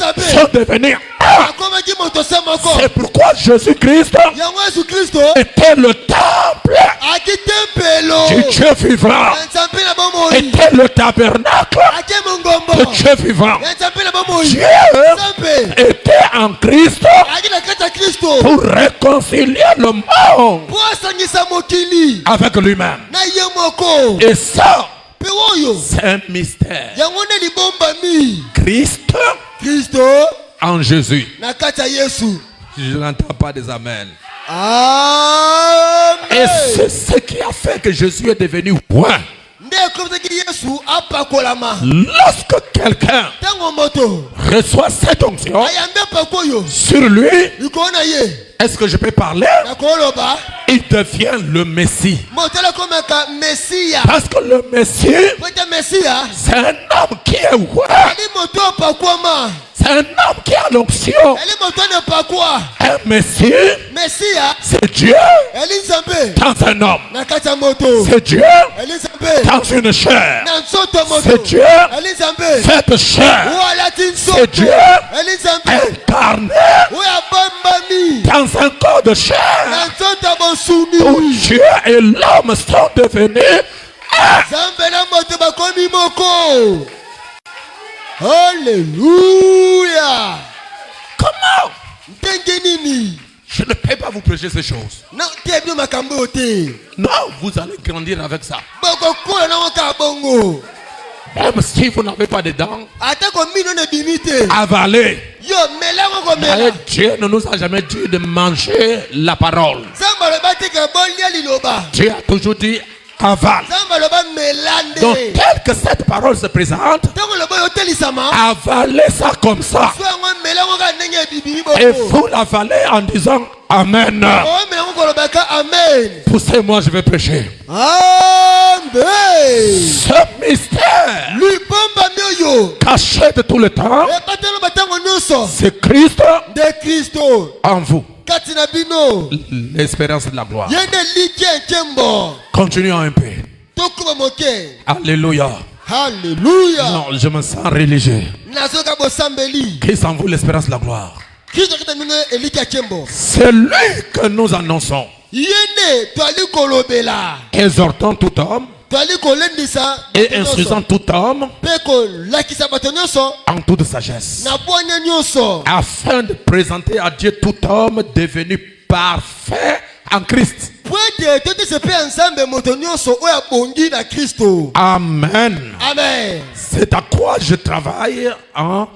sont devenus un. akomaki moto se moko C'est pourquoi Jésus-Christ yango yesu kristo était le temple aki tempelo du Dieu vivant, ya nzambe na bomoi était le tabernacle aki mongombo de Dieu vivant. ya nzambe na bomoi Dieu nzambe était en Christ aki na kati ya kristo pour réconcilier le monde mpo asangisa mokili avec lui-même. na ye moko Et ça, mpe oyo c'est un mystère. yango nde libombami Christ kristo en Jésus. na kati ya yesu Je n'entends pas des amens. Et amen c'est ce qui a fait que Jésus est devenu roi. nde ekomisaki yesu apakolama Lorsque quelqu'un ntango moto reçoit cette onction ayambi apako oyo sur lui, likolo na ye est-ce que je peux parler? nakoloba Il devient le Messie. moto alakomaka mesiya Parce que le Messie, po ete mesiya c'est un homme qui est roi. ali moto apakwama C'est un homme qui a l'onction. ali moto anapakwa Un Messie, mesiya c'est Dieu ali nzambe dans un homme. na kati ya moto C'est Dieu ali nzambe dans une chair. na nzoto moto C'est Dieu ali nzambe cette chair oyo alati C'est nzoto Dieu ali nzambe incarné oyo abambami dans un corps de chair na nzoto ya où bosuni Dieu et l'homme sont devenus un. nzambe na moto bakomi moko Alléluia. Comment? Ndenge nini? Je ne peux pas vous prêcher ces choses. Na tebino makambo yo te. Non, vous allez grandir avec ça. Bokokola na waka bongo. Même si vous n'avez pas de dents, Atako mino ne bimite. avalez. Yo melango ko mela. Mais Dieu ne nous a jamais dit de manger la parole. Zamba le bateka bolia liloba. Dieu a toujours dit avale. Zamba le ba melande. Donc, tel que cette parole se présente, Tango le boyo telisama. avalez ça comme ça. So ngo melango ka ndenge bibi Et boko. vous l'avalez en disant Amen. O melango ko balobaka amen. Poussez-moi, je vais prêcher. Amen. Ce mystère Libomba mioyo. caché de tout le temps, Ebatelo batango nyonso. c'est Christ De Kristo. en vous. Katina bino. L'espérance de la gloire. Yende likie nkembo. Continuons un peu. Tokuba moke. Alléluia. Alléluia. Non, je me sens religieux. Nazoka bosambeli. Christ en vous, l'espérance de la gloire. Kristo kitamino elikia nkembo. C'est lui que nous annonçons. Yende twali kolobela. Exhortant tout homme Twali kolendisa. et instruisant tout homme Peko lakisa bato nyonso. en toute sagesse, Na bwanya nyonso. afin de présenter à Dieu tout homme devenu parfait en Christ. Pwete tote sepe ensemble moto nyonso oyo abongi na Kristo. Amen. Amen. C'est à quoi je travaille en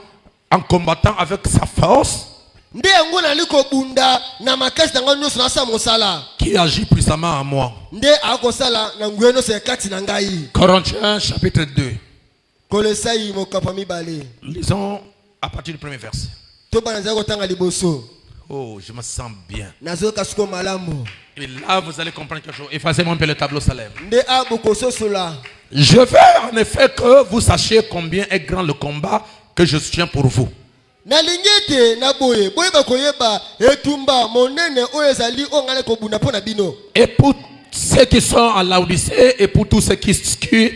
combattant avec sa force Nde yango nali kobunda na makasi nango nyonso nasa mosala. qui agit puissamment en moi. Nde akosala na nguya nyonso ya kati na ngai. Corinthiens chapitre 2. Kolosai mokapa mibale. Lisons à partir du premier verset. Toba nazali kotanga liboso. Oh, je me sens bien. Nazoyoka siko malamu. Et là, vous allez comprendre quelque chose. Effacez-moi un peu le tableau Salem. Nde abokososola. Je veux en effet que vous sachiez combien est grand le combat que je soutiens pour vous. Nalingete na boye boyeba koyeba etumba monene oyo ezali ongale kobunda pona bino. Et pour ceux qui sont à Laodicée et pour tous ceux qui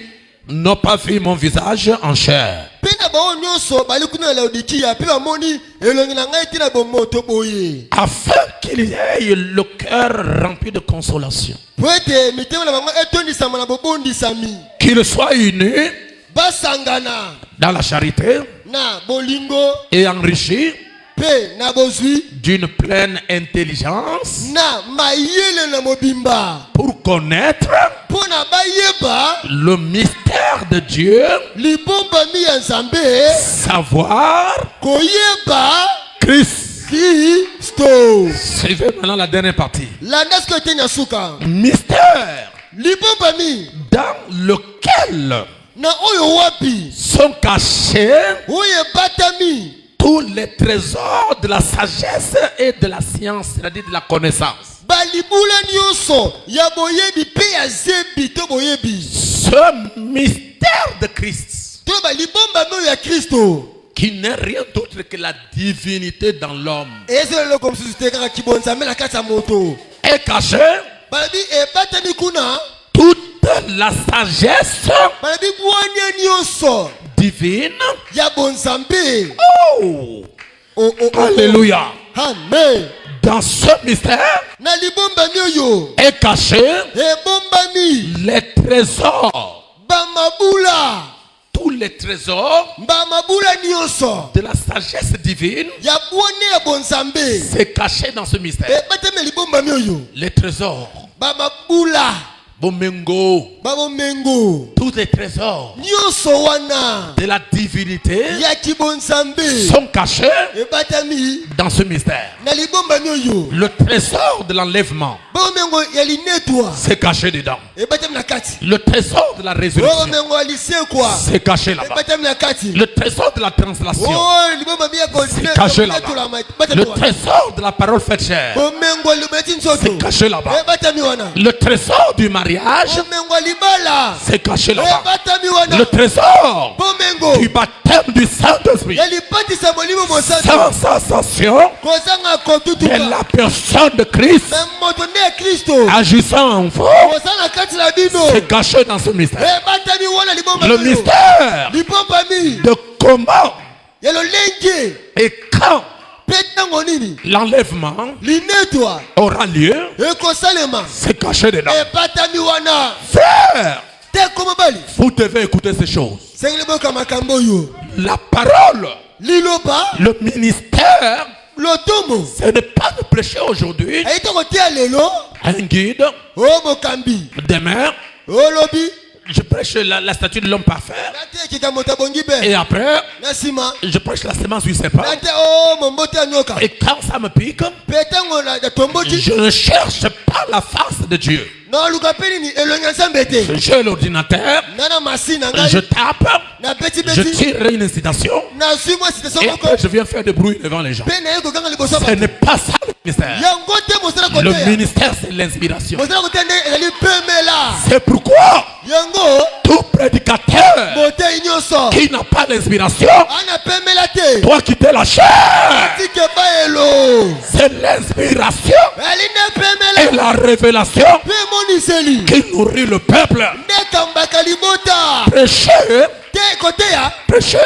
n'ont pas vu mon visage en chair. Pena bao nyonso bali kuna Laodikia pe bamoni elongi na ngai tina bomoto boye. Afin qu'il y ait le cœur rempli de consolation. Pwete mitema na bango etondisama na bobondisami. Qu'ils soient unis Basangana dans la charité na bolingo et enrichis pe na bozwi d'une pleine intelligence na mayele na mobimba pour connaître pona bayeba le mystère de Dieu, libomba mi ya Nzambe savoir koyeba Christ. Kristo. Suivez maintenant la dernière partie. Landa siko tenya suka Mystère libomba mi dans lequel na oyo wapi sont cachés oyo batami tous les trésors de la sagesse et de la science, c'est-à-dire de la connaissance. balibula nyonso ya boyebi pe ya zebi to boyebi. Ce mystère de Christ, To balibomba mi oyo ya Kristo qui n'est rien d'autre que la divinité dans l'homme, ezelo comme susite kaka kibonzambe na kati ya moto est caché balobi ebatami kuna toute la sagesse balobi bwania nyonso divine. ya bonzambe. Oh, Oh, oh, oh, alléluia. Amen. Dans ce mystère Na libombami oyo est caché ebombami les trésors, bamabula tous les trésors bamabula nyonso de la sagesse divine. ya bwane ya bonzambe C'est caché dans ce mystère. ebatami libombami oyo Les trésors, bamabula Bomengo, babomengo tous les trésors nyonso wana de la divinité ya kibonzambe sont cachés ebatami dans ce mystère. na libombami oyo Le trésor de l'enlèvement, bomengo ya linetwa c'est caché dedans. ebatami na kati. Le trésor de la résurrection, Bomengo ya lisekwa c'est caché là-bas. ebatami na kati. Le trésor de la translation, Oh libombami ya c'est caché là-bas. Le trésor de la parole faite chair, bomengo libeti nzoto c'est caché là-bas. ebatami wana. Le trésor du mariage, Bomengo libala c'est caché là-bas. ebatami wana. Le trésor Bomengo du baptême du Saint-Esprit, ya lipatisa molimo mosantu sans sensation kozanga de kotutuka la personne de Christ na moto nde ya Kristo agissant en vous, koza na kati na bino c'est caché dans ce mystère. ebatami wana libomba Le oyo. mystère Libombami de comment ya lolenge et quand mpe ntango nini l'enlèvement linetwa aura lieu, ekosalema c'est caché dedans. ebatami wana Frère, te ko mobali vous devez écouter ces choses. sengeli boyoka makambo oyo La parole, liloba le ministère, lotomo ce n'est pas de prêcher aujourd'hui ayita kotia lelo un guide. o mokambi Demain, olobi je prêche la statue de l'homme parfait. natekika moto abongi be Et après, na nsima je prêche la semence du serpent. nate o mombote ya nyoka Et quand ça me pique, mpe ntango na tomboti je ne cherche pas la face de Dieu. naoluka mpe nini elongi ya nzambe te J'ai l'ordinateur, nga na masi na je ngai tape, na je betibeti tire une incitation nazwi mwa citation et moko après je viens faire des bruits devant les gens. mpe naye kokanga liboso Ce n'est pas ça le ministère. yango te mosala Le koteya ministère, c'est l'inspiration. mosala koteya nde ezali pemela C'est pourquoi yango tout prédicateur moteyi nyonso qui n'a pas l'inspiration ana pemela te doit quitter la chair. tike bayelo C'est l'inspiration ali nde et pemela la révélation mpe emoniseli qui nourrit le peuple. nde ekambaka libota Prêcher, te koteya prêcher,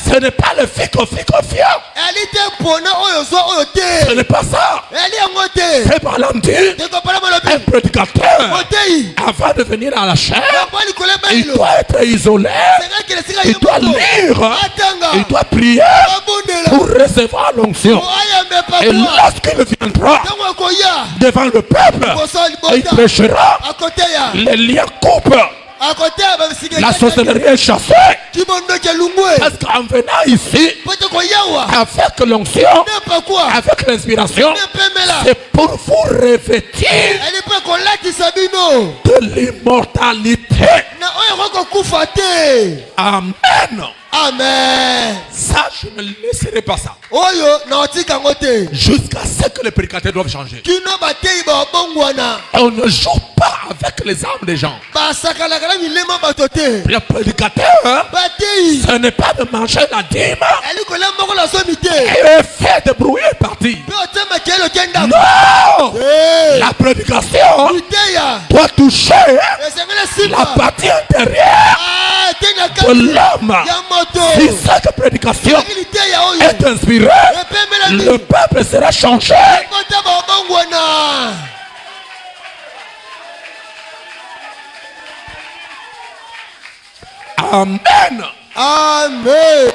ce n'est pas le fico ali te mpona oyo zwa oyo ce te n'est pas ça. ali yango te C'est par l'âme dit, te kopala malobi un prédicateur, moteyi avant de venir à la chair, yango likolo il ebayelo doit être isolé, sengakele esika il ye doit moko lire, atanga il doit prier abondela pour recevoir l'onction. po ayambe Et patwa lorsqu'il viendra ntango akoya devant le peuple, kosoa il libota prêchera, akoteya les liens coupent, akoteya la bamisinga sorcellerie est chassée. kibondo kelungwe Parce qu'en venant ici, po te koyawa avec l'onction, ne pakwa avec l'inspiration, ne pemela c'est pour vous revêtir eli mpe kolatisa bino de l'immortalité. na oyo kokokufa te Amen. amen Ça, je ne laisserai pas ça. oyo na otika yango te Jusqu'à ce que les prédicateurs doivent changer. kino bateyi babongwana Et on ne joue pas avec les âmes des gens. basakanaka na milema bato te Les prédicateurs, bateyi ce n'est pas de manger la dîme eli kolia moko na somi te et faire de bruit et partir. mpe otia makelo ke ndako Non! Eh, La prédication liteya doit toucher esengeli la nsima partie intérieure te na de kati l'homme. ya moto Si cette prédication soki liteya oyo est inspirée, epemela le peuple sera changé. kota babongwana Amen. amen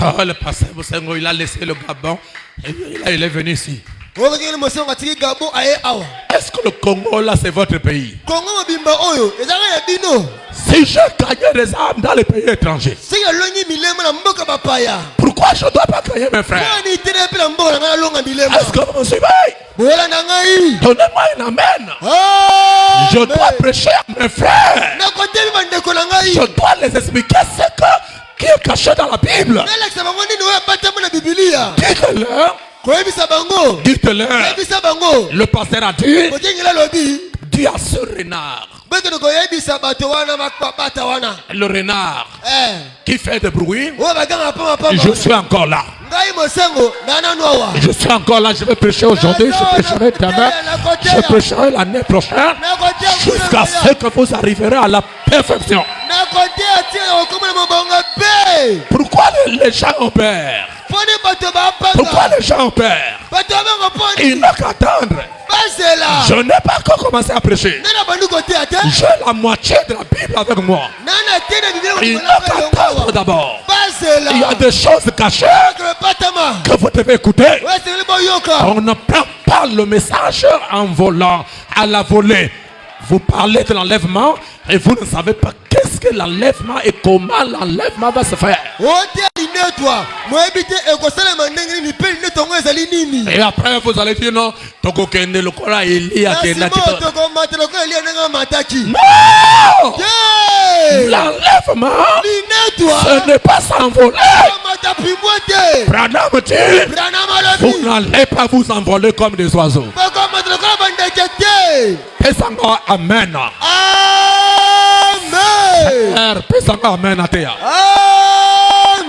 Oh, le pasteur Bosengo, il a laissé le Gabon et il est venu ici. okokeli mosengo atiki gabo aye awa Est-ce que le Congo, là, c'est votre pays? kongo mobimba oyo ezaka ya bino Si je gagnais des âmes dans les pays étrangers, soki alongi milema na mboka bapaya pourquoi je ne dois pas gagner mes frères? ani tene mpe na mboka na ngai alonga milema Est-ce que vous me suivez? boyela na ngai Donnez-moi un amen. Je dois prêcher à mes frères. nakotebi bandeko na ngai Je dois les expliquer qui est caché dans la Bible. nalakisa bango nini oyo apatama na bibilia Dites-leur, koyebisa bango dites-leur. koyebisa bango Le pasteur a dit, mokengela alobi dis à ce renard, bekende koyebisa bato wana bata wana le renard qui fait du bruit, oyo baganga pamapama je suis encore là. ngai mosengo na nanu awa Je suis encore là, je vais prêcher aujourd'hui, je prêcherai demain, je prêcherai l'année prochaine, jusqu'à ce que vous arriverez à la perfection. nakoteya tina okomona mobongo mpe Pourquoi les gens ont peur? mponi bato Pourquoi bapanga les gens ont peur? bato babango mponi Ils n'ont qu'à attendre. bazela Je n'ai pas encore commencé à prêcher. nana bandi koteya te J'ai la moitié de la Bible avec moi. nana tena Ils n'ont bibilaa qu'à attendre d'abord. bazela Il y a des choses cachées patama que vous devez écouter. wesengeli boyoka On ne prend pas le message en volant, à la volée. Vous parlez de l'enlèvement et vous ne savez pas qu'est-ce que l'enlèvement et comment l'enlèvement va se faire. oteya linetwa moyebi te ekosalema ndenge nini mpe lineto yango ezali nini Et après vous allez dire non, tokokende lokola Elia kenda nasimo kito. tokomatela ko elia ndenge amataki Non! te L'enlèvement, linetwa ce n'est pas s'envoler. amata pimwe te Branham dit, brana vous malobi n'allez pas vous envoler comme des oiseaux. bakomatela kola bandeke te Pesanga amen. amen Père, pesanga amen atea.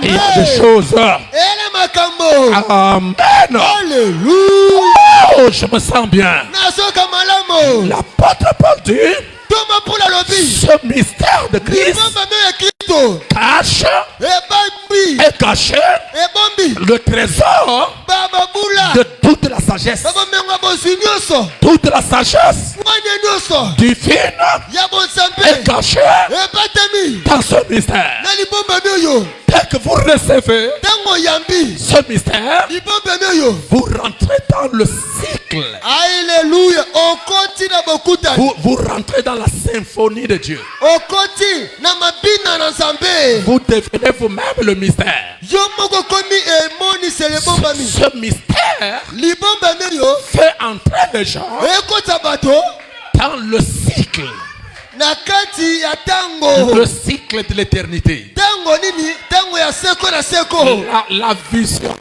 Il y a amen des choses. ele makambo Amen. Alléluia. Oh, je me sens bien. nasoka malamu L'apôtre Paul dit, toma mpula lobi ce mystère de Christ libomba mio ya kristo cache ebambi et caché ebombi le trésor bababula de toute la sagesse. babomenga bozwi nyonso Toute la sagesse mwanya nyonso divine ya bonsambe est cachée ebatami dans ce mystère. na libomba mioyo Dès que vous recevez ntango oyambi ce mystère, libomba mioyo vous rentrez dans le cycle. alleluya okoti na bokutani Vous rentrez dans la symphonie de Dieu. okoti na mabina na nzambe Vous devenez vous-même le mystère. yo moko komi emonisele ebombami Ce mystère libomba mioyo fait entrer les gens ekota bato dans le cycle. na kati ya tango Le cycle de l'éternité. tango nini tango ya La vision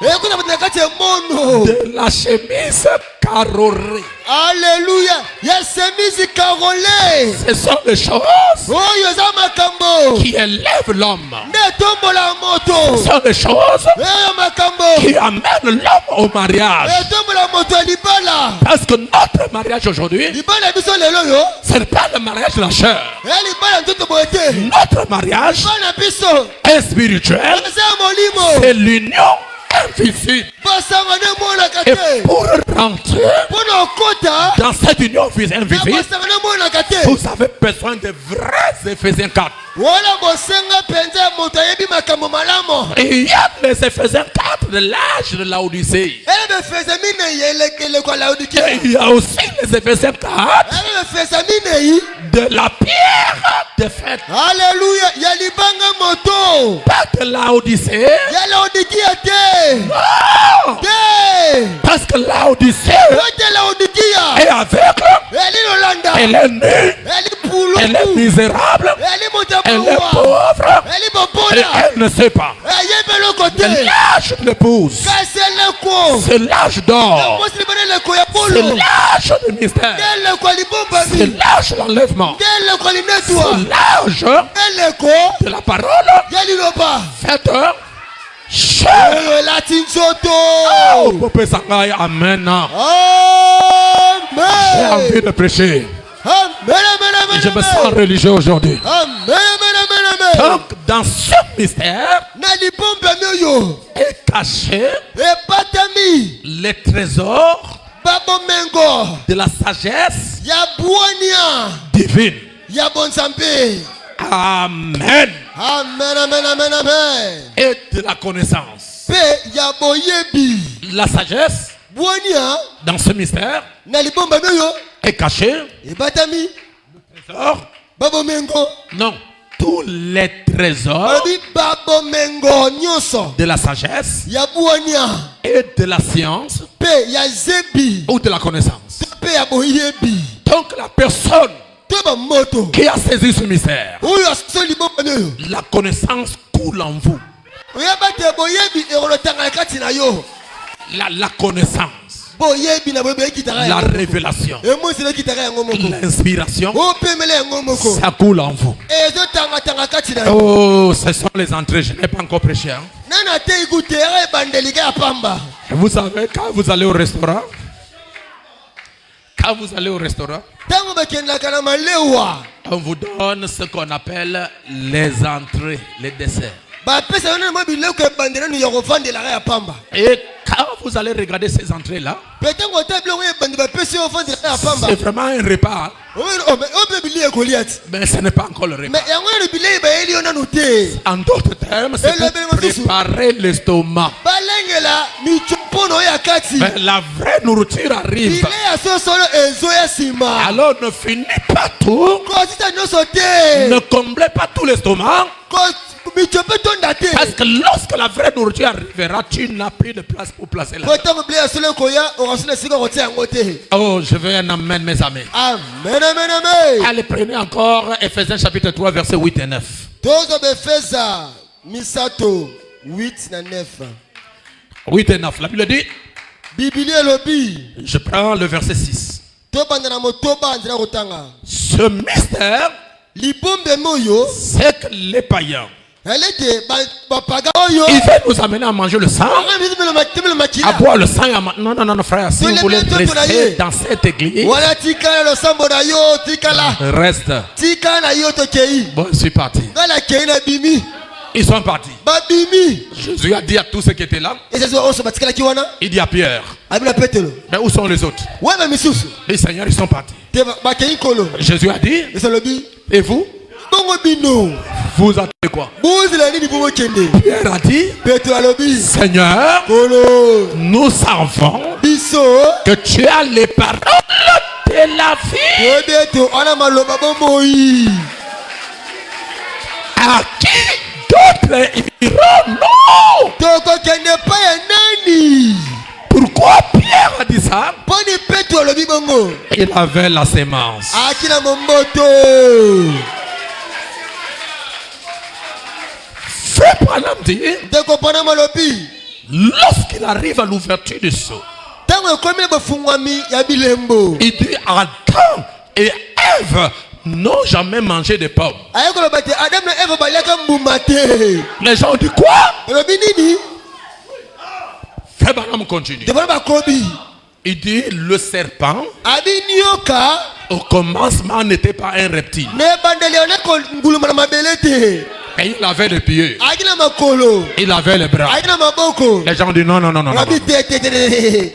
ekuna bato na kati ya mono de la chemise carrée. Alléluia. Ya chemise carolée. Ce sont les choses Oyo eza makambo qui élèvent l'homme. nde tombola Ce moto. sont les choses Eyo makambo qui amènent l'homme au mariage. etombola moto ya libala. Parce que notre mariage aujourd'hui, Libala biso lelo yo. ce n'est pas le mariage de la chair. Libala nzoto boye te. Notre mariage Bana biso est spirituel. eza molimo. C'est l'union invisible. Basanga ne monaka Et te. pour rentrer Mpona okota dans cette union invisible, basanga ne monaka te. vous avez besoin de vrais Éphésiens 4. Wala bosenga penza ya moto ayebi makambo malamu. Et il y a les Éphésiens 4 de l'âge de l'Odyssée. Ele befeza minei elekele kwa Laodikia. Et il y a aussi les Éphésiens 4 Ele befeza minei. de la pierre de fête. Alléluia. Ya libanga moto. Pas de l'Odyssée. Ya Laodikia te. Non! Te. Parce que l'Odyssée Wote Laodikia. est aveugle, Eli Lolanda. elle est nue, Eli elle est pulu. misérable, Eli elle est motabuwa. pauvre, Eli et bobola. elle ne sait pas. Ayebelo kote. L'âge de l'épouse, Kasi eleko. c'est l'âge d'or, Mosi libana eleko ya c'est bolo. l'âge de mystère, Eleko c'est libombami. l'âge de l'enlèvement, Eleko linetwa. c'est l'âge Eleko. de la parole Ya liloba. faite chair. Oyo elati nzoto. Oh, Popé Sangai, amen. J'ai Amen. envie de prêcher. Amen, amen, amen, Je me sens amen. religieux aujourd'hui. Amen, amen, amen, amen. Donc, dans ce mystère Na libombami oyo. est caché Ebatami. les trésors Babomengo. de la sagesse Ya buania. divine. Ya bonzambe. Amen. Amen, amen, amen, amen. Et de la connaissance. Pe ya boyebi. La sagesse Buania. dans ce mystère Na libombami oyo. est cachée. Ebatami. Trésors? Babomengo. Non. Tous les trésors Babi babomengo nyonso. de la sagesse Ya buania. et de la science Pe ya zebi. ou de la connaissance. Pe ya boyebi. Donc la personne Toba moto. qui a saisi ce mystère, Oyo asoli bombami oyo. la connaissance coule en vous. Oyabate boyebi ekolotanga na kati na yo. La connaissance, Boyebi na boyebi ekitaka la yango moko. révélation, Emosi na ekitaka yango moko. l'inspiration, Opemele yango moko. ça coule en vous. Ezotanga kati na yo. Oh, ce sont les entrées. Je n'ai pas encore prêché. Hein. Nana te ikutere ebandeli ka ya pamba. Vous savez, quand vous allez au restaurant, Tango bakendaka na malewa. on vous donne ce qu'on appelle les entrées, les desserts. Bapesa nana mo biloko ebandeli no ya kovandela ka ya pamba. Et quand vous allez regarder ces entrées-là, Petango ta biloko ebandi bapesi yo kovandela ka ya pamba. c'est vraiment un repas. Obe bili ekolia ti. Mais ce n'est pas encore le repas. Mais yango ya bilei bayeli yo nanu te. En d'autres termes, c'est pour préparer l'estomac. Balengela michopono ya kati. Mais la vraie nourriture arrive. Bilei ya sosolo ezoya nsima. Alors ne finis pas tout. Kosita nyonso te. Ne comblez pas tout l'estomac. Michope tonda te. Parce que lorsque la vraie nourriture arrivera, tu n'as plus de place pour placer la table. Potango bilei ya solo koya okasuna sika kotia yango te. Oh, je veux un amen, mes amis. Amen, amen, amen. Allez, prenez encore Ephésiens chapitre 3, versets 8 et 9. Tozo befeza misato 8 na 9. 8 et 9. La Bible dit, Bibili elobi. je prends le verset 6. Tobanda na motoba nzela kotanga. Ce mystère, Libombe moyo. c'est que les païens, Elete bapaga oyo. ils veulent nous amener à manger le sang, à boire le sang. Non, non, non, frère, si vous voulez rester dans cette église, Wala tikala lo sambo na yo tikala. reste. Tika na yo to kei. Bon, je suis parti. Ngala kei na bimi. Ils sont partis. Ba bimi. Jésus a dit à tous ceux qui étaient là, Et c'est ça oso batikala ki wana. il dit à Pierre, Abila petelo. mais où sont les autres? Wana misusu. Les seigneurs, ils sont partis. Te ba kei kolo. Jésus a dit, Et ça lobi. et vous? Bongo bino. Vous attendez quoi? Buzi la nini bongo kende. Pierre a dit, Petelo alobi. Seigneur, Kolo. nous savons Biso. que tu as les paroles de la vie. Obeto ana maloba bomoi. À qui d'autres iront? Non. Toko kende pa ya nani. Pourquoi Pierre a dit ça? Poni petelo alobi bongo. Il avait la sémence. Akina momboto. Frère Branham dit, ndeko pana malobi lorsqu'il arrive à l'ouverture du sceau, tango ekomi bofungwami ya bilembo il dit Adam et Ève n'ont jamais mangé de pommes. aye koloba te Adam na Eve baliaka mbuma te. Les gens disent quoi? elobi nini Frère Branham continue. ndeko na bakobi Il dit le serpent abi nioka au commencement n'était pas un reptile. na ebandeli oneko nguluma na mabele te. Et il avait les pieds, ayaki na makolo il avait les bras. ayaki na maboko. Les gens disent non, non, non, non, non. Elobi te te te te.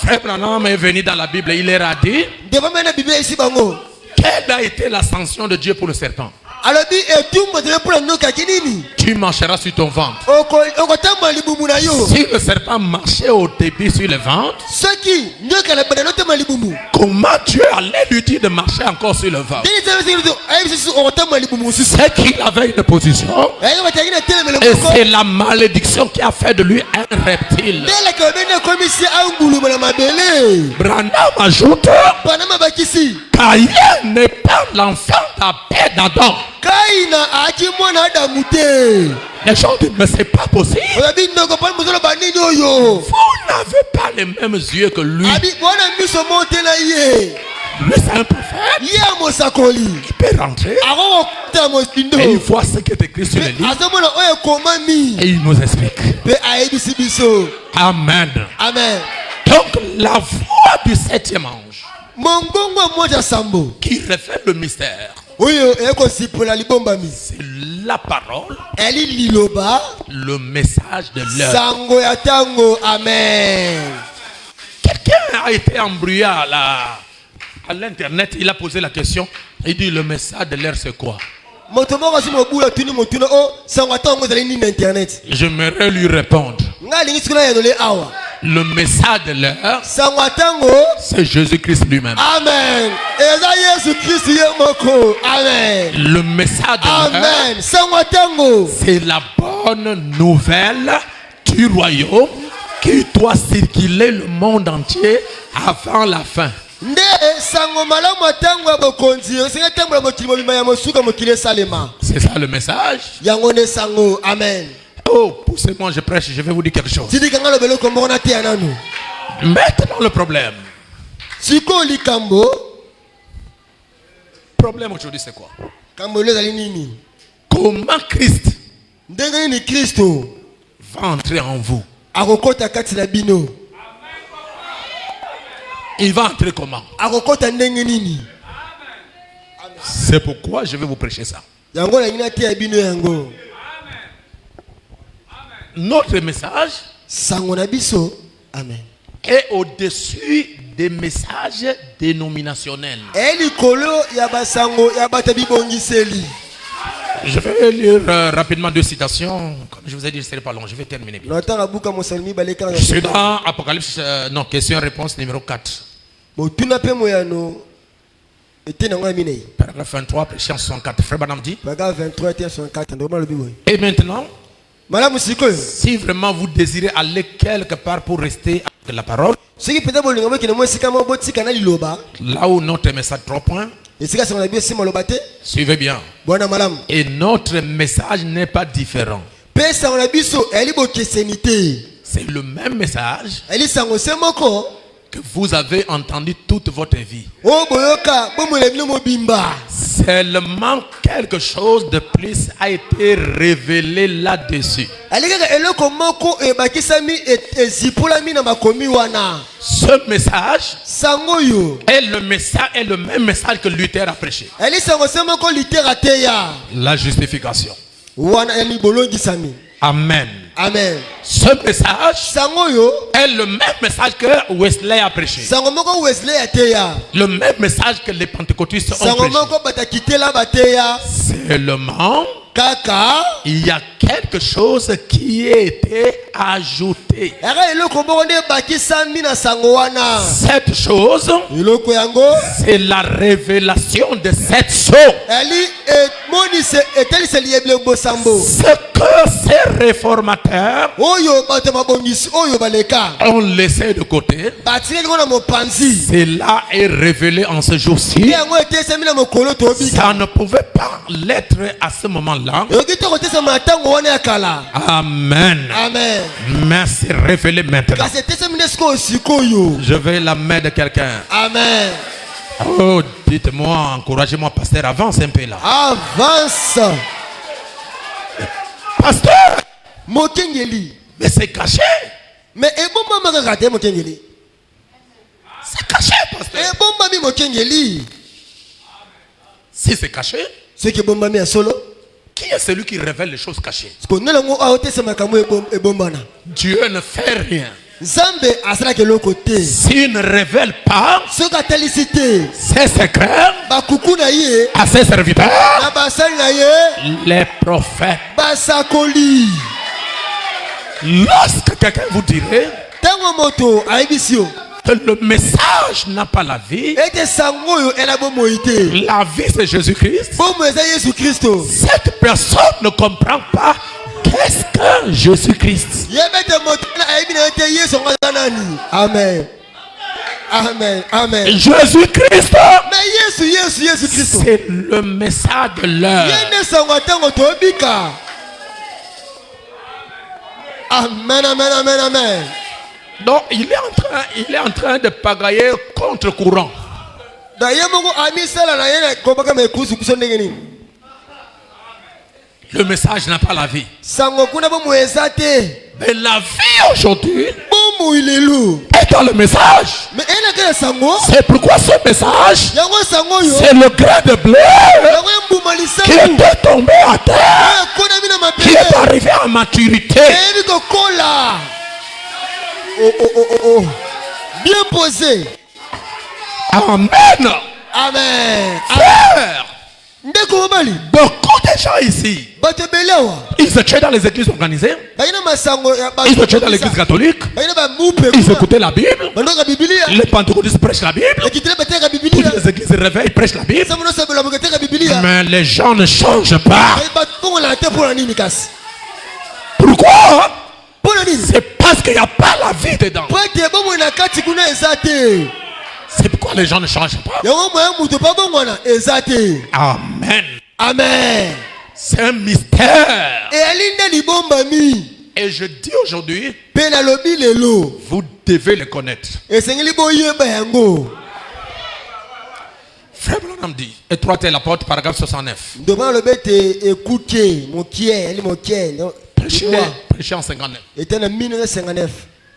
Frère Branham est venu dans la Bible, il leur a dit ndeko mena biblia esi bango quelle a été la sanction de Dieu pour le serpent? alobi etumbu tene mpona nioka yaki nini Tu marcheras sur ton ventre. okotambola libumu na yo. Si le serpent marchait au début sur le ventre, soki nioka na banda notambola libumu comment Dieu allait lui dire de marcher encore sur le ventre? ayebi susu okotambola libumu mosusu C'est qu'il avait une position ayaki bataki na telemele et moko c'est la malédiction qui a fait de lui un reptile. ndelaka obeni ekomisi anguluma na mabele. Branham ajoute panama bakisi Caïn n'est pas l'enfant d'Adam. kaina ayaki mwana adamu te. Les gens disent mais c'est pas possible. oyabi ndoko pani mozoloba nini oyo Vous n'avez pas les mêmes yeux que lui. abi bona miso monte na ye Lui c'est un prophète. ye ya mosakoli Il peut rentrer akokokutela mosindo et il voit ce qui est écrit sur les livres azomona oyo ekomami et il nous explique. mpe ayebisi biso. Amen. Amen. Donc la voix du septième ange mongongo moja sambo qui révèle le mystère, oyo ekosipola libombami c'est la parole, eli liloba le message de l'heure. sango ya tango. Amen. Quelqu'un a été embrouillé à l'internet, il a posé la question, il dit le message de l'heure c'est quoi? moto moko asi mobula tuni motuna o sango ya tango ezali nini na internet. J'aimerais lui répondre. nga alingi sikona yanole awa Le message de l'heure, sango ya tango. c'est Jésus-Christ lui-même. Amen. eza yesu kristu ye moko. Amen. Le message de l'heure, Amen. sango ya tango c'est la bonne nouvelle du royaume qui doit circuler le monde entier avant la fin. nde sango malamu ya tango ya bokonzi esenga tambola mokili mobimba ya mosuka mokili esalema C'est ça le message. yango nde sango. Amen. Oh, poussez-moi, je prêche, je vais vous dire quelque chose. tidikanga lobele komoko na te ya nanu Maintenant le problème. sikoyo likambo Le problème aujourd'hui c'est quoi? kambo elo ezali nini Comment Christ ndenge nini kristo va entrer en vous? akokota kati na bino. Il va entrer comment? akokota ndenge nini C'est pourquoi je vais vous prêcher ça. yango nalingi nateya bino yango. Notre message sango na biso. Amen. est au-dessus des messages dénominationnels. elikolo ya basango ya bato ya bibongiseli. Je vais lire rapidement deux citations. Comme je vous ai dit, ce n'est pas long. Je vais terminer bien. notanga buka mosali mibale kaka C'est dans Apocalypse, non, question-réponse numéro 4. botuna mpe moyano ete nango ya minei Paragraphe 23, question 64. Frère Branham dit. baga 23 ete 64 ndeko malobi boye Et maintenant, malamu sikoyo si vraiment vous désirez aller quelque part pour rester avec la parole, soki mpenza bolingo bokende mo esika moko botika na liloba là où notre message 3 points, esika sango na biso esi maloba te suivez bien. bwana malamu Et notre message n'est pas différent. mpe sango na biso eyali bokeseni te. C'est le même message eyali sango se moko que vous avez entendu toute votre vie. oyo boyoka bomona bino mobimba. Seulement quelque chose de plus a été révélé là-dessus. ali kaka eloko moko ebakisami ezipolami na makomi wana. Ce message sango oyo est le même message que Luther a prêché. eyali sango se moko litera te ya La justification. wana yani bolongisami. Amen. Amen. Ce message sango oyo est le même message que Wesley a prêché. sango moko wesley ya te ya Le même message que les pentecôtistes ont sango prêché. moko batakitela bate ya Seulement, kaka il y a quelque chose qui a été ajouté. yaka eloko moko nde ebakisami na sango wana. Cette chose, eloko yango c'est la révélation de cette chose. eyali emonise eteliseli ebilembo sambo. Ce que ces réformateurs oyo bato mabongisi oyo baleka ont laissé de côté, batikeli ngo na mopanzi cela est révélé en ce jour-ci. yango etesami na mokolo tobika Ça ne pouvait pas l'être à ce moment-là. yoki te kotesama na ntango wana ya kala. Amen. Amen. Mais c'est révélé maintenant. kasi etesami nde sikoyo sikoyo. Je vais la main de quelqu'un. Amen. Oh, dites-moi, encouragez-moi, pasteur, avance un peu là. Avance. Pasteur, Mokengeli. mais c'est caché. Mais ebomba makaka te mokengeli. C'est caché, pasteur. Ebomba mi mokengeli. Si c'est caché, Ce qui bomba mi ya solo. qui est celui qui révèle les choses cachées? Siko nela ngo aotesama kamo ebombana. Dieu ne fait rien. Nzambe asalaki eloko te. S'il ne révèle pas soki atalisi te ses secrets bakuku na ye à ses serviteurs, na basali na ye les prophètes, basakoli. lorsque quelqu'un vous dirait Ntango moto ayebisi yo que le message n'a pas la vie, ete sango oyo ela bomoi te. la vie c'est Jésus-Christ, Bomoi eza Yesu Kristo. cette personne ne comprend pas qu'est-ce que Jésus-Christ. Yebete moto na ayebi na ete Yesu ngo aza nani. Amen. Amen. Amen. Jésus-Christ, Mais Yesu Kristo. c'est le message de l'heure. Yende sango ntango tobika. Amen. Amen. Amen. Amen. Donc il est en train de pagailler contre courant. Da ye moko amisala na ye na kobaka mekusu kuso ndenge nini. Le message n'a pas la vie. Sango kuna bomoi eza te. Mais la vie aujourd'hui Bomoi lelo. est dans le message. Mais ena kala sango. C'est pourquoi ce message, Yango sango yo. c'est le grain de blé Yango mbuma qui lisango. était tombé à terre, Kona mina qui est mapele. arrivé à maturité. Ebi kokola. Oh. Bien posé. Amen. Amen. Frère, Ndeko mobali. beaucoup de gens ici, Bato belewa. ils se tuaient dans les églises organisées, Baina masango ya bato. ils se tuaient dans l'église catholique, Baina ba mupe. ils écoutaient la Bible, Banoka Biblia. les pentecôtistes prêchent la Bible, Ekitele beteka toutes Biblia. les églises se réveillent, prêchent la Bible, Samono sabela beteka Biblia. mais les gens ne changent pas. Ba pongo la te pour la nini kasi. Pourquoi? Pour la nini. C'est parce qu'il n'y a pas la vie dedans. Pwete bomo na kati kuna ezate. C'est pourquoi les gens ne changent pas. Yango moya muto pa bongwana ezate. Amen. Amen. C'est un mystère. Et alinde libomba mi. Et je dis aujourd'hui, Pe na lobi lelo. vous devez le connaître. Esengeli boyeba yango. Frère Branham dit, étroitez la porte, paragraphe 69. Devant le bête écoutez mon kier, elle mon kier. Prêchez en 59. Était en 1959.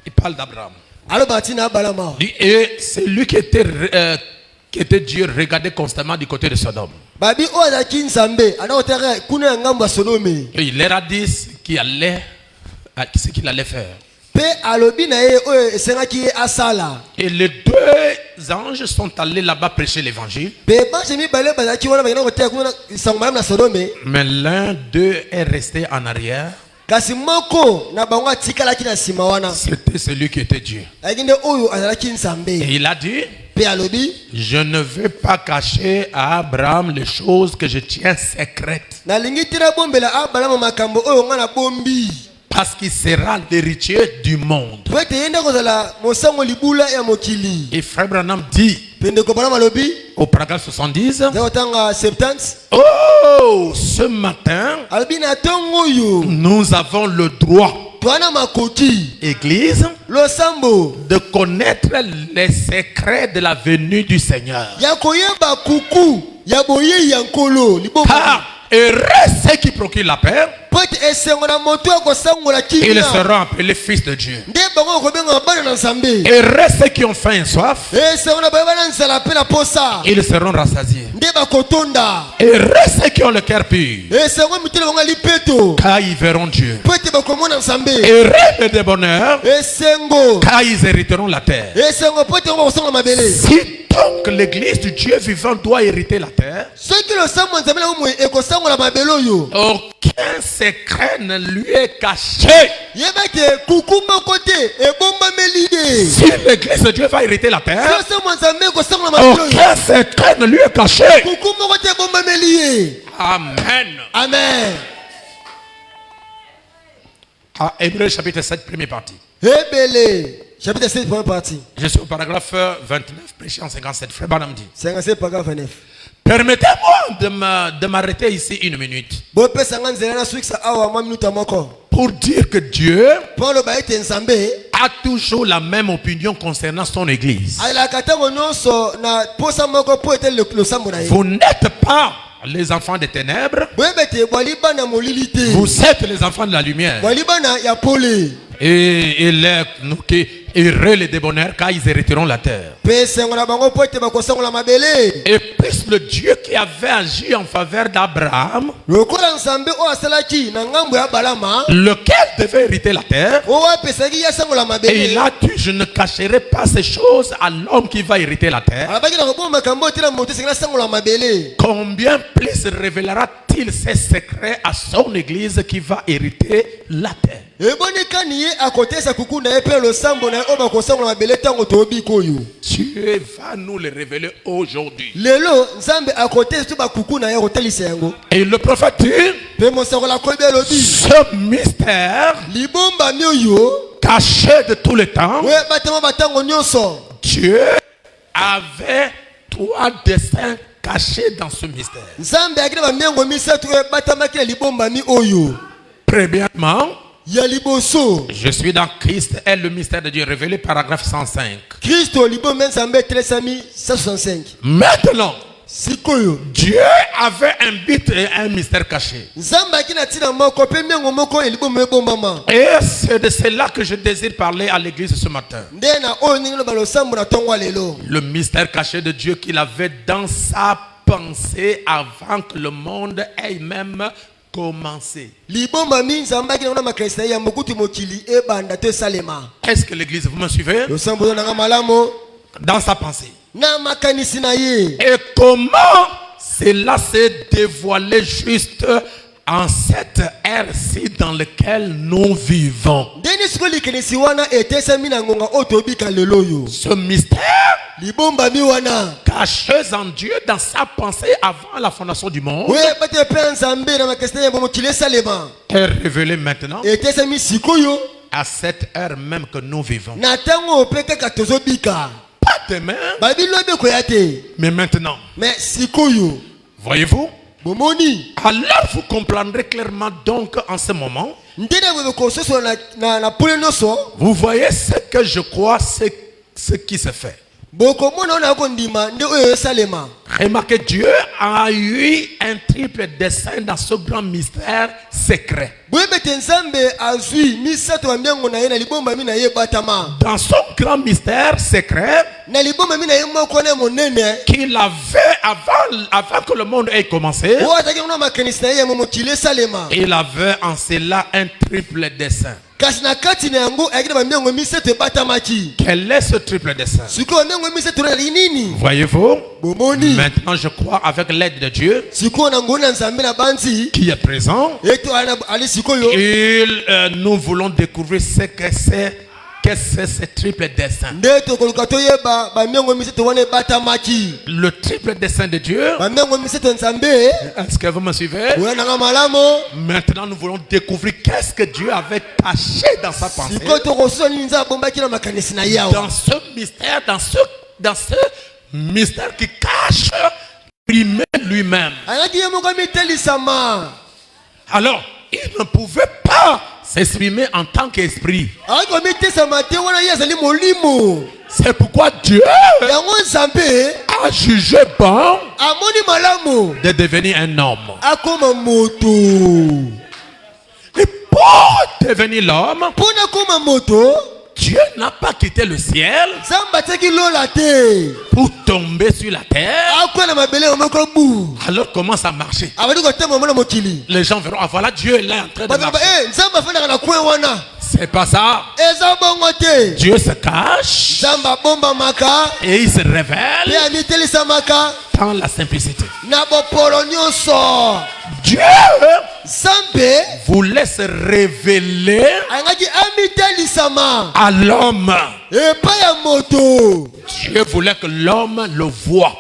Il parle d'Abraham. Alors Batina Balama. Il dit, et c'est lui qui était Dieu, regardait constamment du côté de Sodome. Babi oza kinsambe, ana otera kuna ngamba Sodome. Et il leur a dit ce qu'il allait faire. Pe alobi na ye o esengaki asala. Et les deux anges sont allés là-bas prêcher l'évangile. Pe banjemi balé bazaki wana bakina koteka kuna sangma na Sodome. Mais l'un d'eux est resté en arrière. Kasi moko na bango atikalaki na sima wana. C'était celui qui était Dieu. Akinde oyo azalaki nsambe. Et il a dit, Pe alobi je ne vais pas cacher à Abraham les choses que je tiens secrètes. na lingi tira bombela Abraham makambo oyo ngana bombi. Parce qu'il sera l'héritier du monde. Pwete yende kozala mosango libula ya mokili. Et Frère Branham dit Pende ko bana malobi. au paragraphe 70, Zawatanga 70. oh, ce matin, Alobi na tongo yo. nous avons le droit, Twana makoki. Église, Losambo. de connaître les secrets de la venue du Seigneur. Ya koyeba kuku. Ya boye ya nkolo. Libomba. Car heureux ceux qui procurent la paix, Pwete esengo na moto ya kosangola ils kimia. seront appelés fils de Dieu. Nde bango kobenga bana na nzambe. Heureux ceux qui ont faim et soif, Esengo na bana nzala pe na posa. ils seront rassasiés. Nde bakotonda. Heureux ceux qui ont le cœur pur, Esengo mitele bango lipeto. car ils verront Dieu. Pwete bakomona nzambe. Heureux les de bonheur, Esengo. car ils hériteront la terre. Esengo pwete bango kosanga mabele. Si donc l'église du Dieu vivant doit hériter la terre, Soki losambo nzambe na umwe ekosangola mabele oyo. aucun secret ne lui est caché. Yebake kuku moko te ebombameli ye. Si l'église de Dieu va hériter la terre, Losambo nzambe ekosangola mabele oyo. aucun secret ne lui est caché. Kuku moko te ebombameli ye. Amen. Amen. À Hébreux chapitre 7, première partie. Hebele chapitre 7 première partie. Je suis au paragraphe 29, prêché en 57. Frère Branham dit. 57 paragraphe 29. Permettez-moi de m'arrêter ici une minute pour dire que Dieu a toujours la même opinion concernant son église. Vous n'êtes pas les enfants des ténèbres, vous êtes les enfants de la lumière. Et il est heureux les débonnaires car ils hériteront la terre. Et plus le Dieu qui avait agi en faveur d'Abraham, lequel devait hériter la terre, et il a dit, je ne cacherai pas ces choses à l'homme qui va hériter la terre. Combien plus révélera-t-il ses secrets à son église qui va hériter la terre? Dieu va nous le révéler aujourd'hui. Et le prophète dit, ce mystère caché de tout le temps, Dieu avait 3 desseins cachés dans ce mystère. Premièrement, je suis dans Christ et le mystère de Dieu révélé, paragraphe 105. Maintenant, Dieu avait un but et un mystère caché. Et c'est de cela que je désire parler à l'église ce matin. Le mystère caché de Dieu qu'il avait dans sa pensée avant que le monde ait même commencé. Est-ce que l'église, vous me suivez? Dans sa pensée. Et comment cela s'est dévoilé juste en cette ère-ci dans laquelle nous vivons? Ce mystère caché en Dieu dans sa pensée avant la fondation du monde est révélé maintenant à cette heure même que nous vivons. Pas demain, mais maintenant. Voyez-vous? Alors vous comprendrez clairement donc en ce moment. Vous voyez ce que je crois, c'est ce qui se fait. Remarquez, Dieu a eu un triple dessein dans ce grand mystère secret. Dans son grand mystère secret qu'il avait avant que le monde ait commencé, il avait en cela un triple dessein. Quel est ce triple dessein? Voyez-vous? Maintenant je crois avec l'aide de Dieu qui est présent, nous voulons découvrir ce que c'est. Qu'est-ce que c'est ce triple dessein? Le triple dessein de Dieu. Est-ce que vous me suivez? Maintenant nous voulons découvrir qu'est-ce que Dieu avait caché dans sa pensée. Dans ce mystère qui cache lui-même. Alors, il ne pouvait pas s'exprimer en tant qu'esprit. C'est pourquoi Dieu a jugé bon de devenir un homme. Et pour devenir l'homme, Dieu n'a pas quitté le ciel pour tomber sur la terre. Alors comment ça marchait? Les gens verront, ah voilà, Dieu est là en train de marcher. C'est pas ça. Dieu se cache et il se révèle dans la simplicité. Dieu voulait se révéler à l'homme. Dieu voulait que l'homme le voie.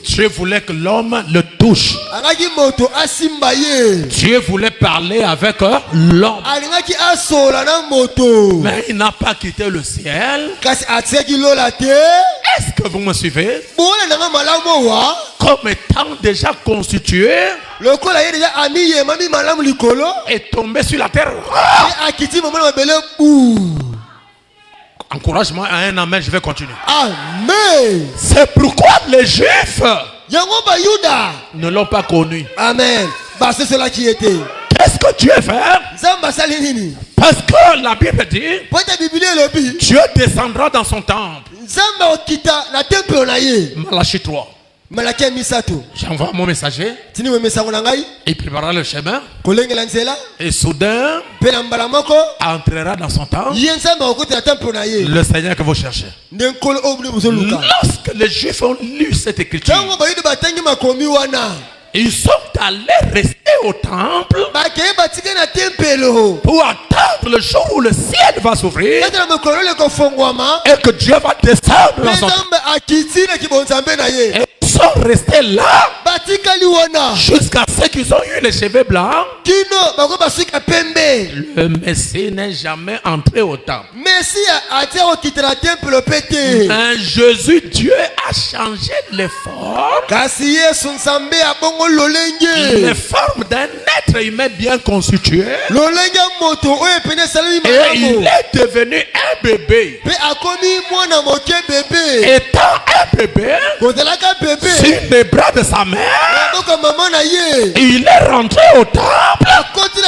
Dieu voulait que l'homme le touche. Alingaki moto asimba ye. Dieu voulait parler avec l'homme. Alingaki asola na moto. Mais il n'a pas quitté le ciel. Kasi atiaki lola te. Est-ce que vous me suivez? Bona nanga malamu wa. Comme étant déjà constitué, Lokola ye déjà ami ye mami malamu likolo. est tombé sur la terre. Et akiti momona mabele bou. Encouragement à un amen, je vais continuer. Amen. C'est pourquoi les Juifs Yango ba Yuda. ne l'ont pas connu. Amen. Bah c'est cela qui était. Qu'est-ce que Dieu fait? Zamba sali nini. Parce que la Bible dit, Pota Biblia lobi. Dieu descendra dans son temple. Zamba okita na temple na ye. Malachie 3. Malakia misato. J'envoie mon messager. Tini we mesango na ngai. Il préparera le chemin. Kolengela nzela. Et soudain, Pe na mbala moko. entrera dans son temple Ye nzamba okita na temple na ye. le Seigneur que vous cherchez. Ndenkolo obune buzoluka. Lorsque les Juifs ont lu cette écriture, Tango ba Yuda batangi makomi wana. ils sont allés rester au temple Ba ke batika na temple. pour attendre le jour où le ciel va s'ouvrir Kata na mokolo le ko fongwama. et que Dieu va descendre dans son temple. Nzamba akiti na kibonzambe na ye. Et ils sont restés là Batikali wana. jusqu'à ce qu'ils ont eu les cheveux blancs. Kino bako basika pembe. Le Messie n'est jamais entré au temple. Messia atia okita na temple pete. Mais Jésus, Dieu a changé les formes. Kasi Yesu nzambe abongo lolenge. Les formes d'un être humain bien constitué. Lolenge moto oyo pene salami Et il malamu. est devenu un bébé. Pe akomi mwana moke bebe. Étant un bébé, Kozelaka bebe. sur les bras de sa mère, Boko mama na ye. il est rentré au temple. Akoti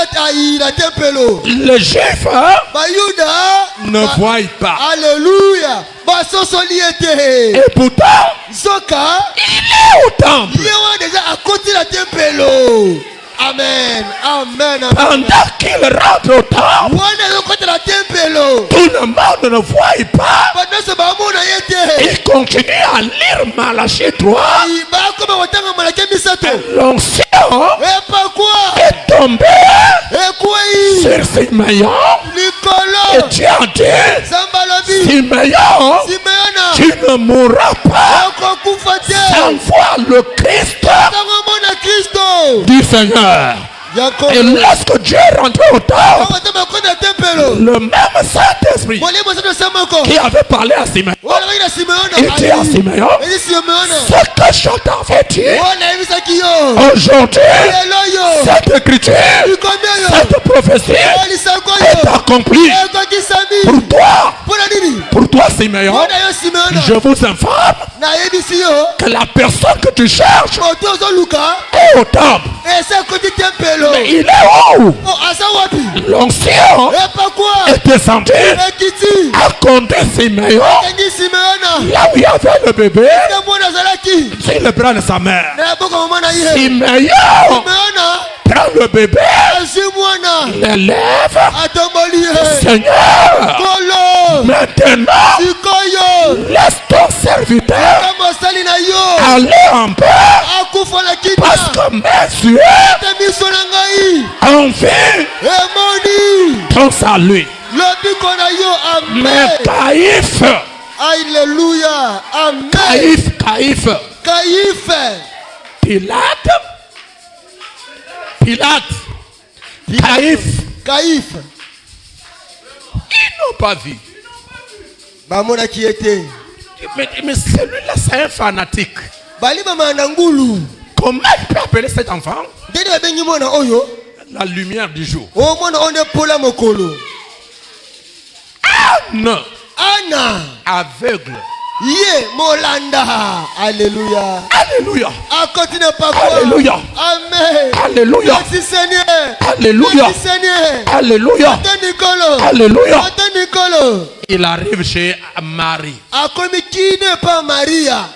na tempelo. Les Juifs Bayuda ne voient pas. Alléluia. Basosoli ete. Et pourtant, Zoka il est au temple. yewa déjà akoti na tempelo. Amen. Amen. Amen. Pendant qu'il rentre au temple, Wana yokoti na tempelo. tout le monde ne voit pas. Banoso bamona yete. Il continue à lire Malachie 3. Bakoma watanga malaki misato. L'ancien Epa kwa. est tombé Ekwei. sur Simeon. Et Nikolo. Dieu a dit, Zambalobi. Simeon, Simeona. tu ne mourras pas Okokufa te. sans voir le Christ Tango mona Kristo. du Seigneur. Yakobo. Et lorsque Dieu est rentré au temple, Tango tama kona tempelo. le même Saint-Esprit Molimo sato samako. qui avait parlé à Simeon, Wala ina Simeona. il dit à Simeon, Edi Simeona. ce que je t'avais dit Wala ibisa kiyo. aujourd'hui, Eloyo. cette écriture, Ikomyo. cette prophétie Wali est sakoyo. accomplie Eko kisami. pour toi. Pona nini? Pour toi, Simeon, Wala yo Simeona. je vous informe Na yebisi yo. que la personne que tu cherches Moto zo luka. est au temple. Esa koti tempelo. Mais il est où? Oh asa wapi? L'ancien Epa kwa. est descendu Ekiti. à compter Simeon, Tengi Simeona. là où il y avait le bébé, Ete mwana zalaki. sur le bras de sa mère. Na boko mama na ye. Simeon Simeona. prend le bébé, Ezi mwana. l'élève. Atomboli ye. Seigneur, Kolo. maintenant, Sikoyo. laisse ton serviteur Kama sali na yo. aller en paix, Akufa na parce kita. que mes yeux Te miso na ngai. ont vu Emoni. ton salut. Lobiko na yo. Mais Amen. Caïphe, Alléluia. Amen. Caïphe, Caïphe. Pilate, Caïphe. ils n'ont pas vu. Bamona qui était. Mais celui-là, c'est un fanatique. Bali mama na ngulu. Comment il peut appeler cet enfant Dede babengi mona oyo. la lumière du jour? O mona onde pola mokolo. Non, Anna. aveugle. Ye molanda. Alléluia. Alléluia. Akotine pakwa. Alléluia. Amen. Alléluia. Merci Seigneur. Alléluia. Merci Seigneur. Alléluia. Ate Nicolo. Alléluia. Ate Nicolo. Il arrive chez Marie. Akomi kine pa Maria.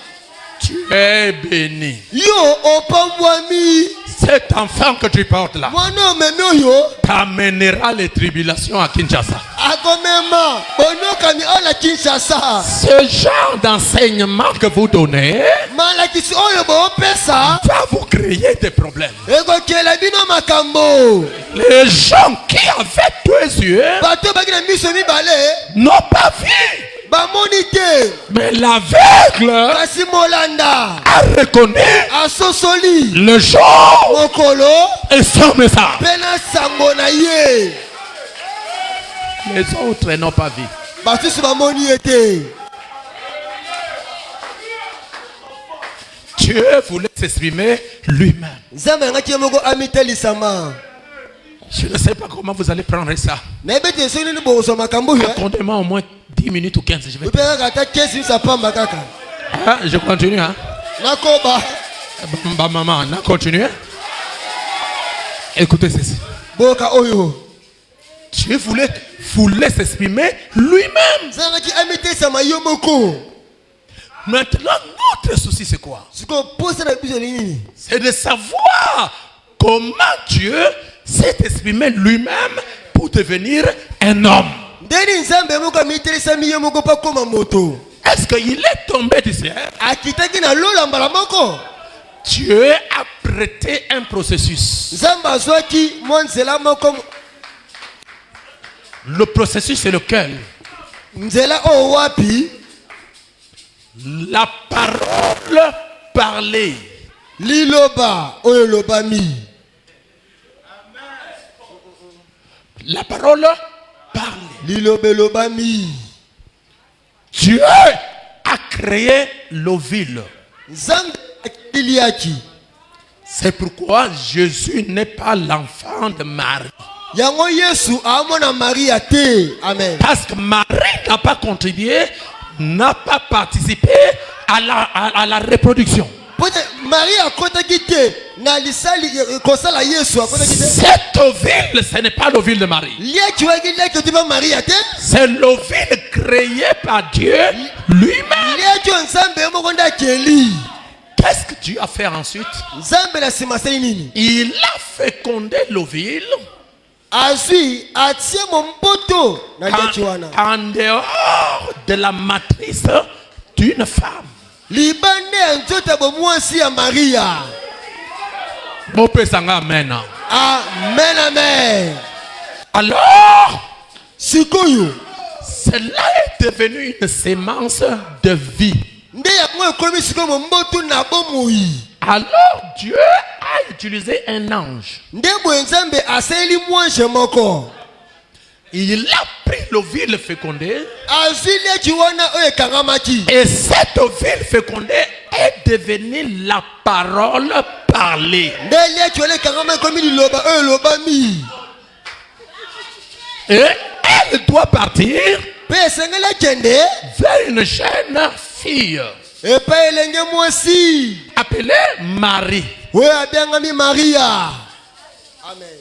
Tu es béni. Yo opambwami. Cet enfant que tu portes là Mwana meme oyo. t'amènera les tribulations à Kinshasa. Akomema. Bonokami ola Kinshasa. Ce genre d'enseignement que vous donnez Malakisi oyo bo pesa. va vous créer des problèmes. Eko kela bino makambo. Les gens qui avaient deux yeux Bato baki na miso mibale. n'ont pas vu. bamoni te Mais l'aveugle kasi molanda a reconnu asosoli le jour mokolo et son message. mpe na sango na ye Les autres n'ont pas vu. basusu bamoni ye te. Dieu voulait s'exprimer lui-même. nzambe alingaki ye moko amitelisama. Je ne sais pas comment vous allez prendre ça. nayebi te soki nini bokozwa makambo oyo Attendez-moi au moins 10 minutes ou 15. Je vais. ope kaka ata 15 minutes apamba kaka Ah, je continue. Hein? nakoba Maman, on a continué. Écoutez ceci. boka oyo Dieu voulait s'exprimer lui-même. nzambe alingaki amitelisama yo moko. Maintenant, notre souci, c'est quoi? sikoyo posa na biso elingi nini? C'est de savoir comment Dieu s'est exprimé lui-même pour devenir un homme. ndeni nzambe moko amitelisami ye moko mpo akoma moto. Est-ce qu'il est tombé du ciel? akitaki na lola mbala moko. Dieu a prêté un processus. nzambe azwaki mwa nzela moko. Le processus, c'est lequel? nzela oyo wapi La parole parlée. liloba oyo lobami. La parole parlée. liloba elobami. Dieu a créé l'ovule. nzambe akiliaki. C'est pourquoi Jésus n'est pas l'enfant de Marie. yango yesu amona maria te. amen. Parce que Marie n'a pas contribué, n'a pas participé à la reproduction. pote maria akotaki te na lisali kosala yesu akotaki te. Cet ovule, ce n'est pas l'ovule de Marie. liaki waki liaki otima maria te. C'est l'ovule créé par Dieu lui-même. liaki oyo nzambe ye moko nde akeli. Qu'est-ce que Dieu a fait ensuite? nzambe na nsima asali nini? Il a fécondé l'ovule azwi atie mompoto na liaki wana en dehors de la matrice d'une femme. libande ya nzoto ya bomwasi ya maria. Mopesanga amen. amen amen. Alors, sikoyo cela est devenu une sémence de vie. nde yango ekomi sikoyo momboto na bomoi. Alors Dieu a utilisé un ange. nde boye nzambe asaleli mwange moko. Il a pris l'ovule fécondé azwi liaki wana oyo ekangamaki. et cet ovule fécondé est devenu la parole parlée. nde liaki wana ekangama ekomi liloba oyo elobami. Et elle doit partir mpe esengeli akende vers une jeune fille epai elenge mwasi appelée Marie. oyo abengami maria. amen.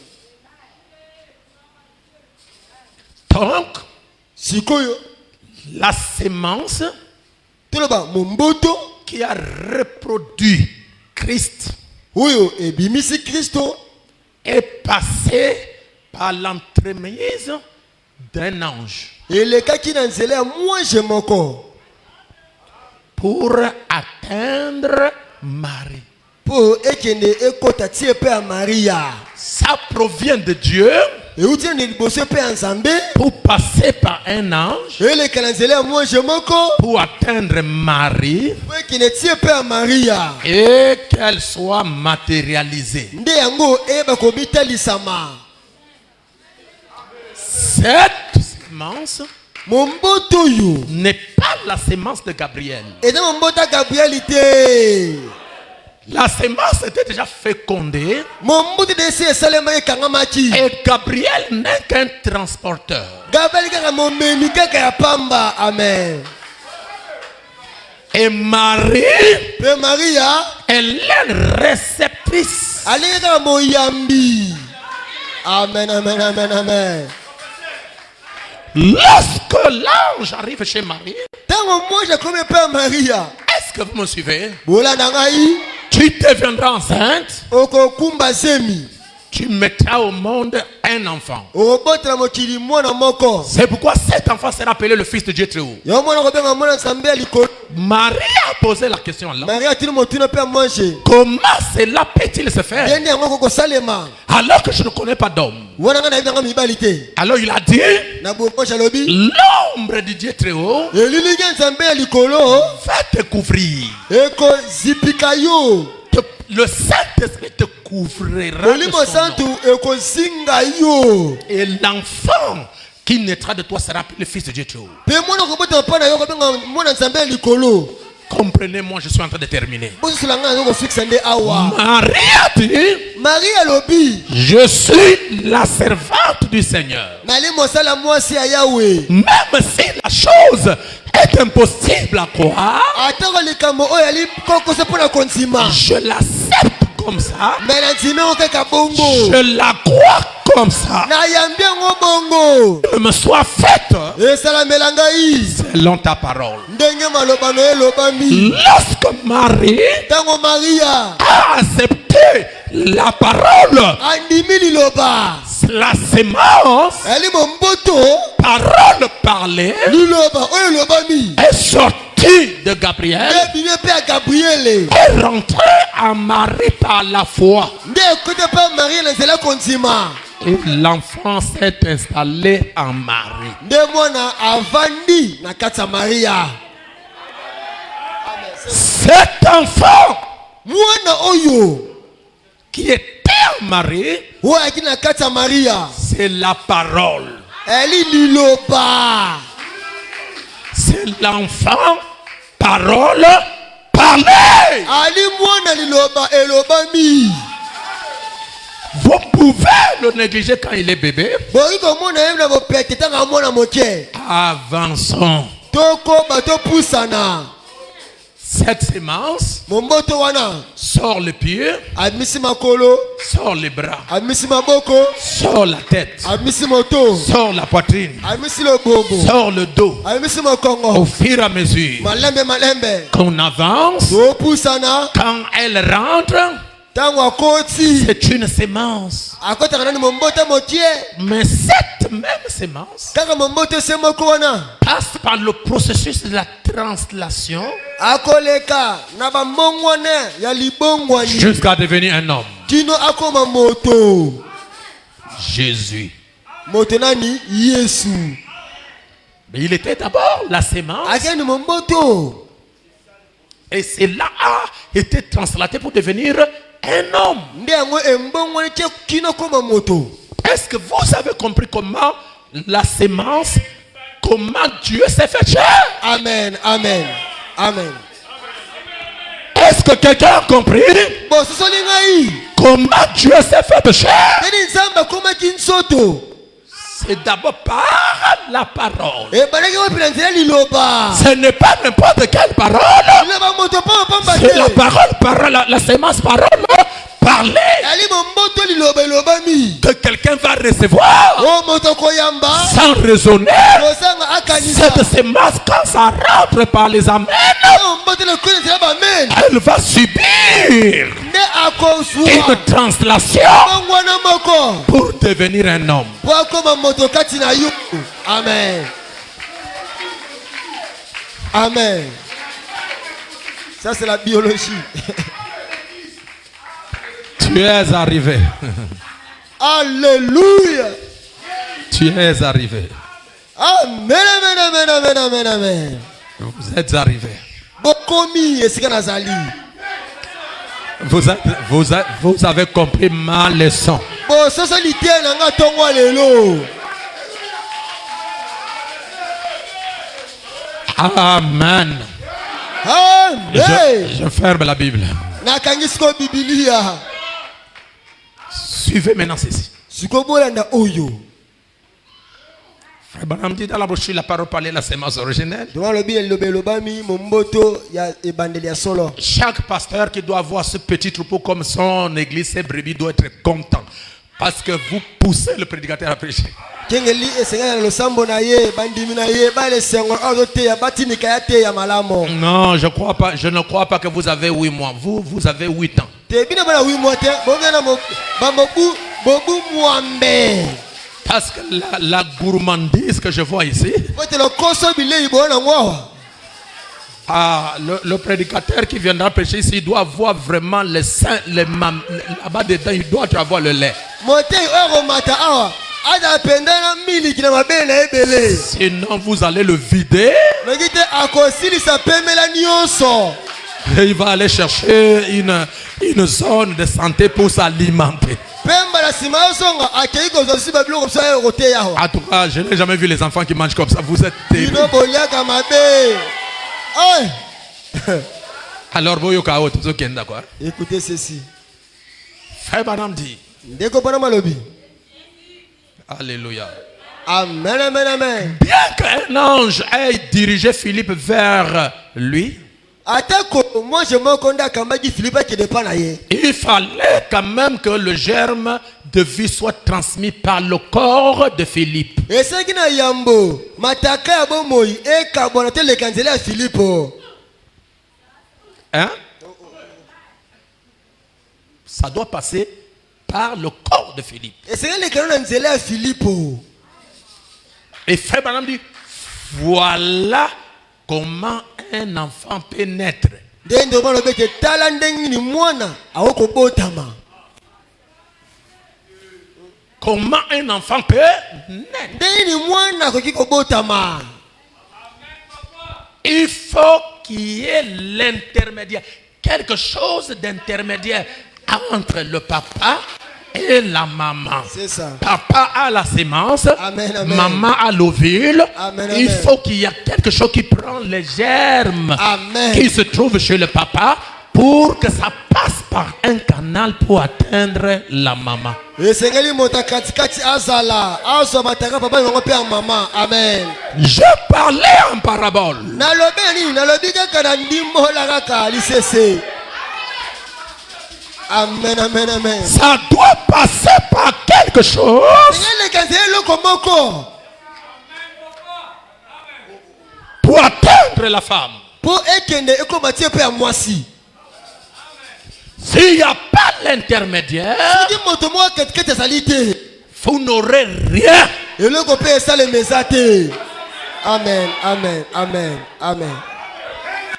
Donc, sikoyo la sémence toloba momboto qui a reproduit Christ oyo ebimisi kristo est passée par l'entremise d'un ange elekaki na nzela ya mwange moko pour atteindre Marie. mpo ekende ekota tie epai ya maria. Ça provient de Dieu euti na liboso epai ya nzambe pour passer par un ange eleka na nzela ya mwange moko pour atteindre Marie mpo ekende tie epai ya maria et qu'elle soit matérialisée. nde yango eyeba kobitalisama. Cette sémence momboto oyo n'est pas la sémence de Gabriel. eza momboto ya gabrieli te. La sémence était déjà fécondée mombutu de esi esalema ekangamaki. et Gabriel n'est qu'un transporteur. gabrieli kaka momemi kaka ya pamba. amen. Et Marie, mpe maria elle est réceptrice. alingi kaka moyambi. amen amen amen amen. Lorsque l'ange arrive chez Marie, ntango mwange akomi epai ya maria est-ce que vous me suivez? bolanda ngai Tu deviendras enceinte, okokumba zemi tu mettras au monde un enfant. okobotela mokili mwana moko. C'est pourquoi cet enfant sera appelé le Fils de Dieu très haut. yango mwana kobenga mwana nzambe ya likolo. Marie a posé la question là. Marie a-t-il monté un peu à manger? Comment cela peut-il se faire alors que je ne connais pas d'homme? Alors il a dit, l'ombre du Dieu très haut va te couvrir. Le Saint-Esprit te couvrira de son nom. Et l'enfant qui naîtra de toi sera le fils de Dieu très haut. Comprenez-moi, je suis en train de terminer. Marie a dit, je suis la servante du Seigneur. Même si la chose est impossible à croire, je l'accepte comme ça. Je la crois comme ça. Me soit faite selon ta parole. Lorsque Marie a accepté la parole, la sémence, parole parlée, est sortie de Gabriel et rentrée à Marie par la foi. Et l'enfant s'est installé en Marie. Cet enfant qui était en Marie, c'est la parole. C'est l'enfant, parole, parler. Vous pouvez le négliger quand il est bébé. Avançons. Cette sémence sort le pied, sort les bras, sort la tête, sort la poitrine, sort le dos. Au fur et à mesure qu'on avance, quand elle rentre, c'est une sémence. Mais cette même sémence passe par le processus de la translation jusqu'à devenir un homme. Jésus. Mais il était d'abord la sémence. Et cela a été translaté pour devenir un homme. Est-ce que vous avez compris comment la sémence, comment Dieu s'est fait chair? Amen, amen, amen. Est-ce que quelqu'un a compris comment Dieu s'est fait chair? C'est d'abord par la parole. Ce n'est pas n'importe quelle parole. C'est la parole, la sémence parole. Parler que quelqu'un va recevoir sans raisonner. Cette sémence, quand ça rentre par les amens, elle va subir une translation pour devenir un homme. Amen. Amen. Ça c'est la biologie. Tu es arrivé. Alléluia. Tu es arrivé. Amen, amen, amen, amen, amen. Vous êtes arrivé. Vous avez compris ma leçon. Amen. Je ferme la Bible. Suivez maintenant ceci. Frère Branham dit dans la brochure, la parole parlait la sémence originelle. Chaque pasteur qui doit avoir ce petit troupeau comme son église, ses brebis, doit être content. Parce que vous poussez le prédicateur à prêcher. Non, je ne crois pas que vous avez 8 mois. Vous avez 8 ans. Parce que la gourmandise que je vois ici, Le prédicateur qui viendra prêcher ici, il doit avoir vraiment les seins, là-bas dedans, il doit avoir le lait. Sinon, vous allez le vider. Et il va aller chercher une zone de santé pour s'alimenter. En tout cas, je n'ai jamais vu les enfants qui mangent comme ça. Vous êtes terribles. Alors, quoi? Écoutez ceci. Frère Branham dit. Alléluia. Amen, amen, amen. Bien qu'un ange ait dirigé Philippe vers lui, il fallait quand même que le germe de vie soit transmis par le corps de Philippe. Hein? Ça doit passer par le corps de Philippe. Et Frère Branham dit, voilà comment un enfant peut naître. Comment un enfant peut naître? Il faut qu'il y ait l'intermédiaire, quelque chose d'intermédiaire entre le papa et la maman. C'est ça. Papa a la sémence, amen, amen. Maman a l'ovule. Amen, il amen. faut qu'il y ait quelque chose qui prend les germes qui se trouvent chez le papa pour que ça passe par un canal pour atteindre la maman. Je parlais en parabole. Amen, amen, amen. Ça doit passer par quelque chose pour atteindre la femme. S'il n'y a pas l'intermédiaire, vous n'aurez rien. Amen, amen, amen, amen.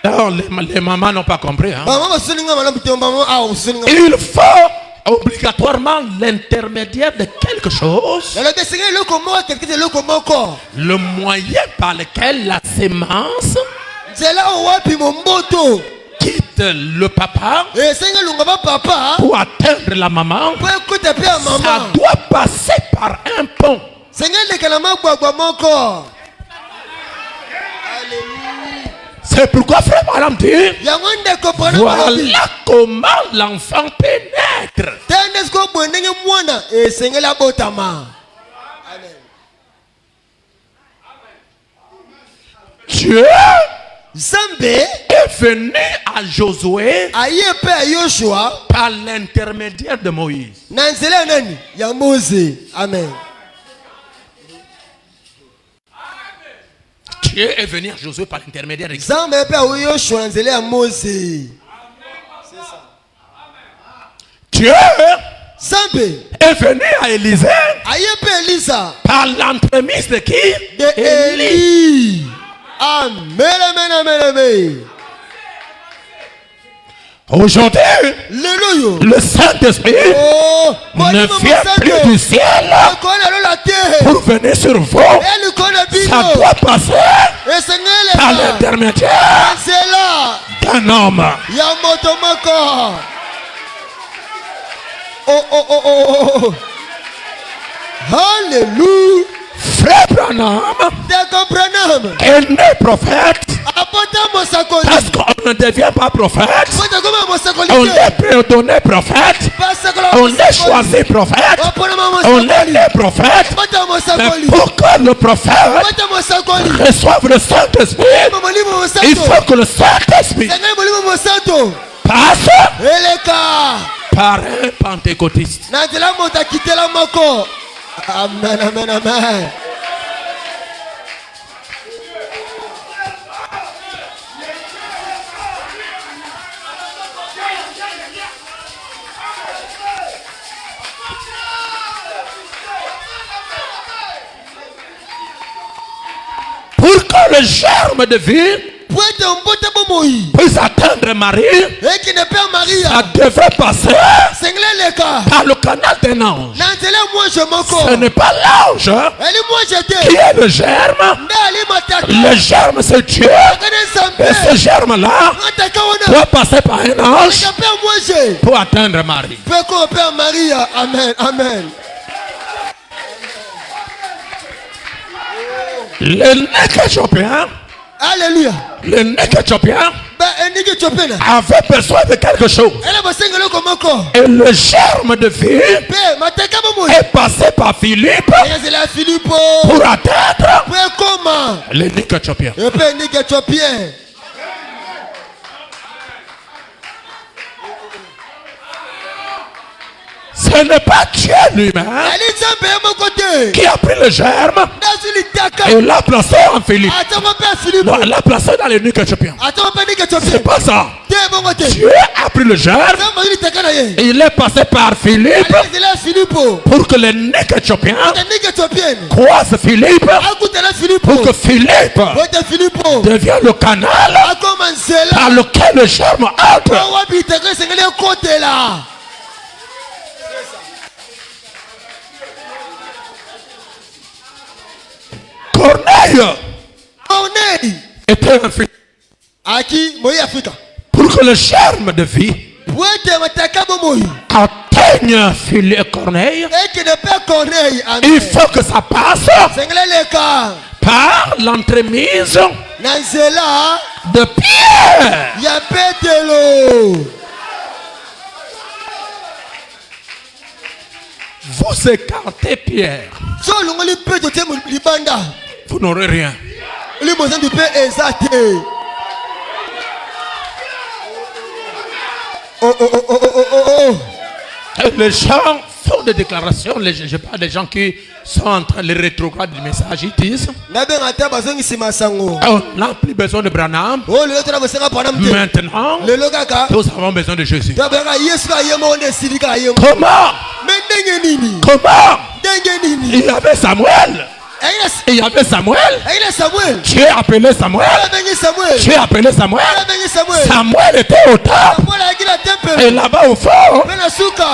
Alors, les mamans n'ont pas compris. Hein? Il faut obligatoirement l'intermédiaire de quelque chose. Le moyen par lequel la sémence quitte le papa pour atteindre la maman. Ça doit passer par un pont. C'est pourquoi Frère Branham dit, voilà comment l'enfant peut naître. Dieu est venu à Josué par l'intermédiaire de Moïse. Amen. Dieu est venu à Josué par l'intermédiaire de Dieu est venu à Élisée par l'entremise de qui? Élie. Amen, amen, amen, amen. Aujourd'hui, le Saint-Esprit ne vient plus du ciel pour venir sur vous. Ça doit passer par l'intermédiaire d'un homme. Alléluia. Frère Branham est né prophète parce qu'on ne devient pas prophète. On est préordonné prophète. On est choisi prophète. On est né prophète. Mais pour que le prophète reçoive le Saint-Esprit, il faut que le Saint-Esprit passe par un pentecôtiste. Amen, amen, amen. Pour que le germe de vie puisse atteindre Marie, ça devrait passer par le canal d'un ange. Ce n'est pas l'ange qui est le germe. Le germe, c'est Dieu. Et ce germe-là doit passer par un ange pour atteindre Marie. Amen. Amen. Le nec éthiopien, Alléluia. le nec éthiopien avait besoin de quelque chose. Et le germe de vie est passé par Philippe pour atteindre le nec éthiopien. Ce n'est pas Dieu lui-même qui a pris le germe et l'a placé en Philippe. Non, l'a placé dans les nuques éthiopiens. C'est pas ça. Dieu a pris le germe et il est passé par Philippe pour que les nuques éthiopiens croisent Philippe, pour que Philippe devienne le canal par lequel le germe entre. Corneille était un fils. Pour que le germe de vie atteigne Corneille, il faut que ça passe par l'entremise de Pierre. Vous écartez Pierre, vous n'aurez rien. Les gens font des déclarations. Je parle des gens qui sont en train de rétrograde du message. Ils disent on n'a plus besoin de Branham. Maintenant, nous avons besoin de Jésus. Comment? Il y avait Samuel. Il y avait Samuel. Dieu a appelé Samuel. Dieu a appelé Samuel. Samuel était au temple. Et là-bas au fond,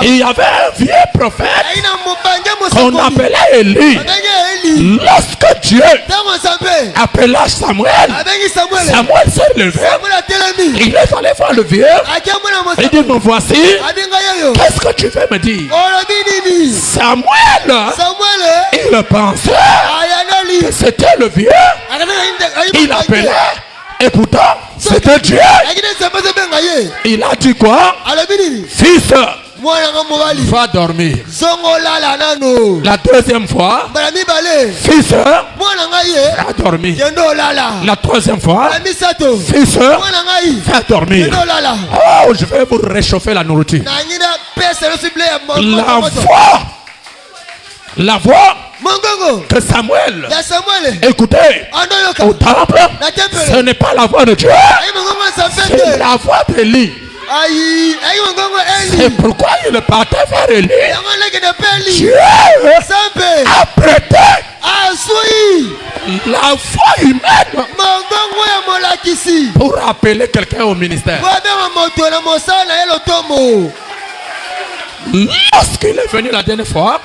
il y avait un vieux prophète qu'on appelait Élie. Lorsque Dieu appela Samuel, Samuel s'est levé. Il est allé voir le vieux. Il dit, me voici. Qu'est-ce que tu veux me dire? Samuel, il pensait que c'était le vieux. Il appelait. Et pourtant, c'était Dieu. Il a dit quoi? Fils, va dormir. La deuxième fois, fils, va dormir. La troisième fois, fils, va dormir. Oh, je vais vous réchauffer la nourriture. La voix que Samuel écoutait au temple, ce n'est pas la voix de Dieu, c'est la voix d'Élie. C'est pourquoi il partait vers Élie. Dieu a prêté la voix humaine pour appeler quelqu'un au ministère. Lorsqu'il est venu la dernière fois,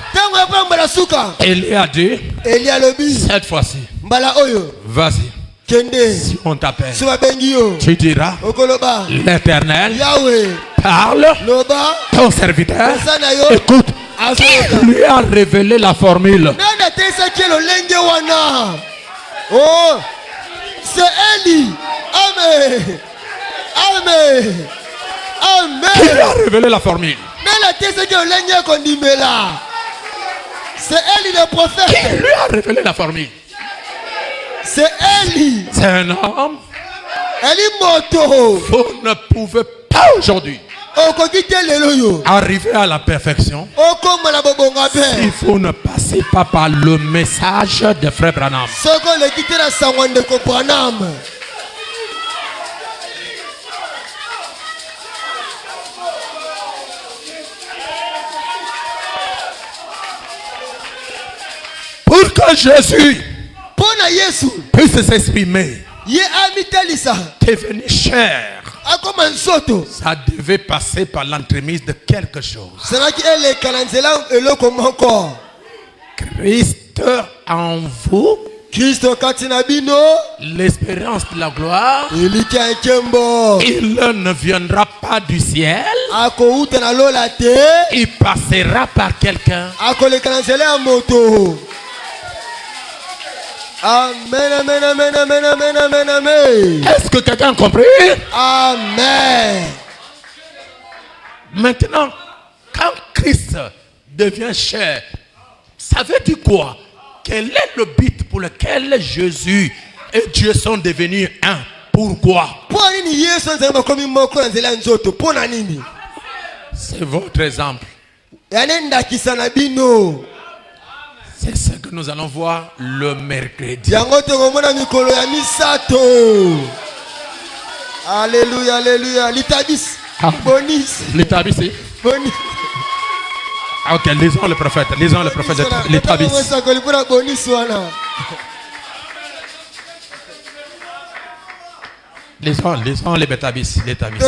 Élie a dit, cette fois-ci, vas-y. Si on t'appelle, tu diras, l'Éternel parle, ton serviteur, écoute, qui lui a révélé la formule. Oh, c'est Élie. Amen. Amen. Amen. Qui lui a révélé la formule? C'est Élie le prophète. Qui lui a révélé la formule? C'est Élie. C'est un homme. Moto. Vous ne pouvez pas aujourd'hui arriver à la perfection si vous ne passez pas par le message de Frère Branham. Pour que Jésus puisse s'exprimer Ye amitalisa. Devenir chair. Akoma nsoto. Ça devait passer par l'entremise de quelque chose. Sanaki ele kananzela eloko moko. Christ en vous, Kristo katina bino. l'espérance de la gloire. Eliki ankembo. Il ne viendra pas du ciel. Ako uta na lola te. Il passera par quelqu'un. Ako le kananzela moto. Amen, amen, amen, amen, amen, amen, amen. Est-ce que quelqu'un a compris? Amen. Maintenant, quand Christ devient chair, ça veut dire quoi? Quel est le but pour lequel Jésus et Dieu sont devenus un? Pourquoi? C'est votre exemple. C'est ce que nous allons voir le mercredi. Alléluia, alléluia. Litabis. Bonis. L'établis. Bonis. Ok, lisons le prophète. Lisons le prophète de l'établis. Lisons les bétabis. L'établis.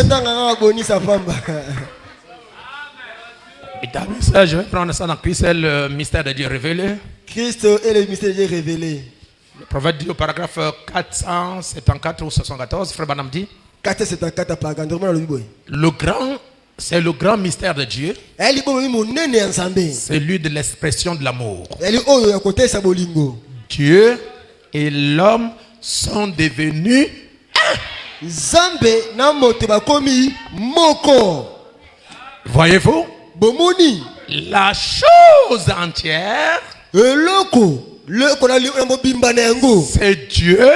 Je vais prendre ça dans Christ, le mystère de Dieu révélé. Christ est le mystère de Dieu révélé. Le prophète dit au paragraphe 474 ou 74, Frère Banam dit, c'est le grand mystère de Dieu. C'est lui de l'expression de l'amour. Dieu et l'homme sont devenus un. Voyez-vous? La chose entière, c'est Dieu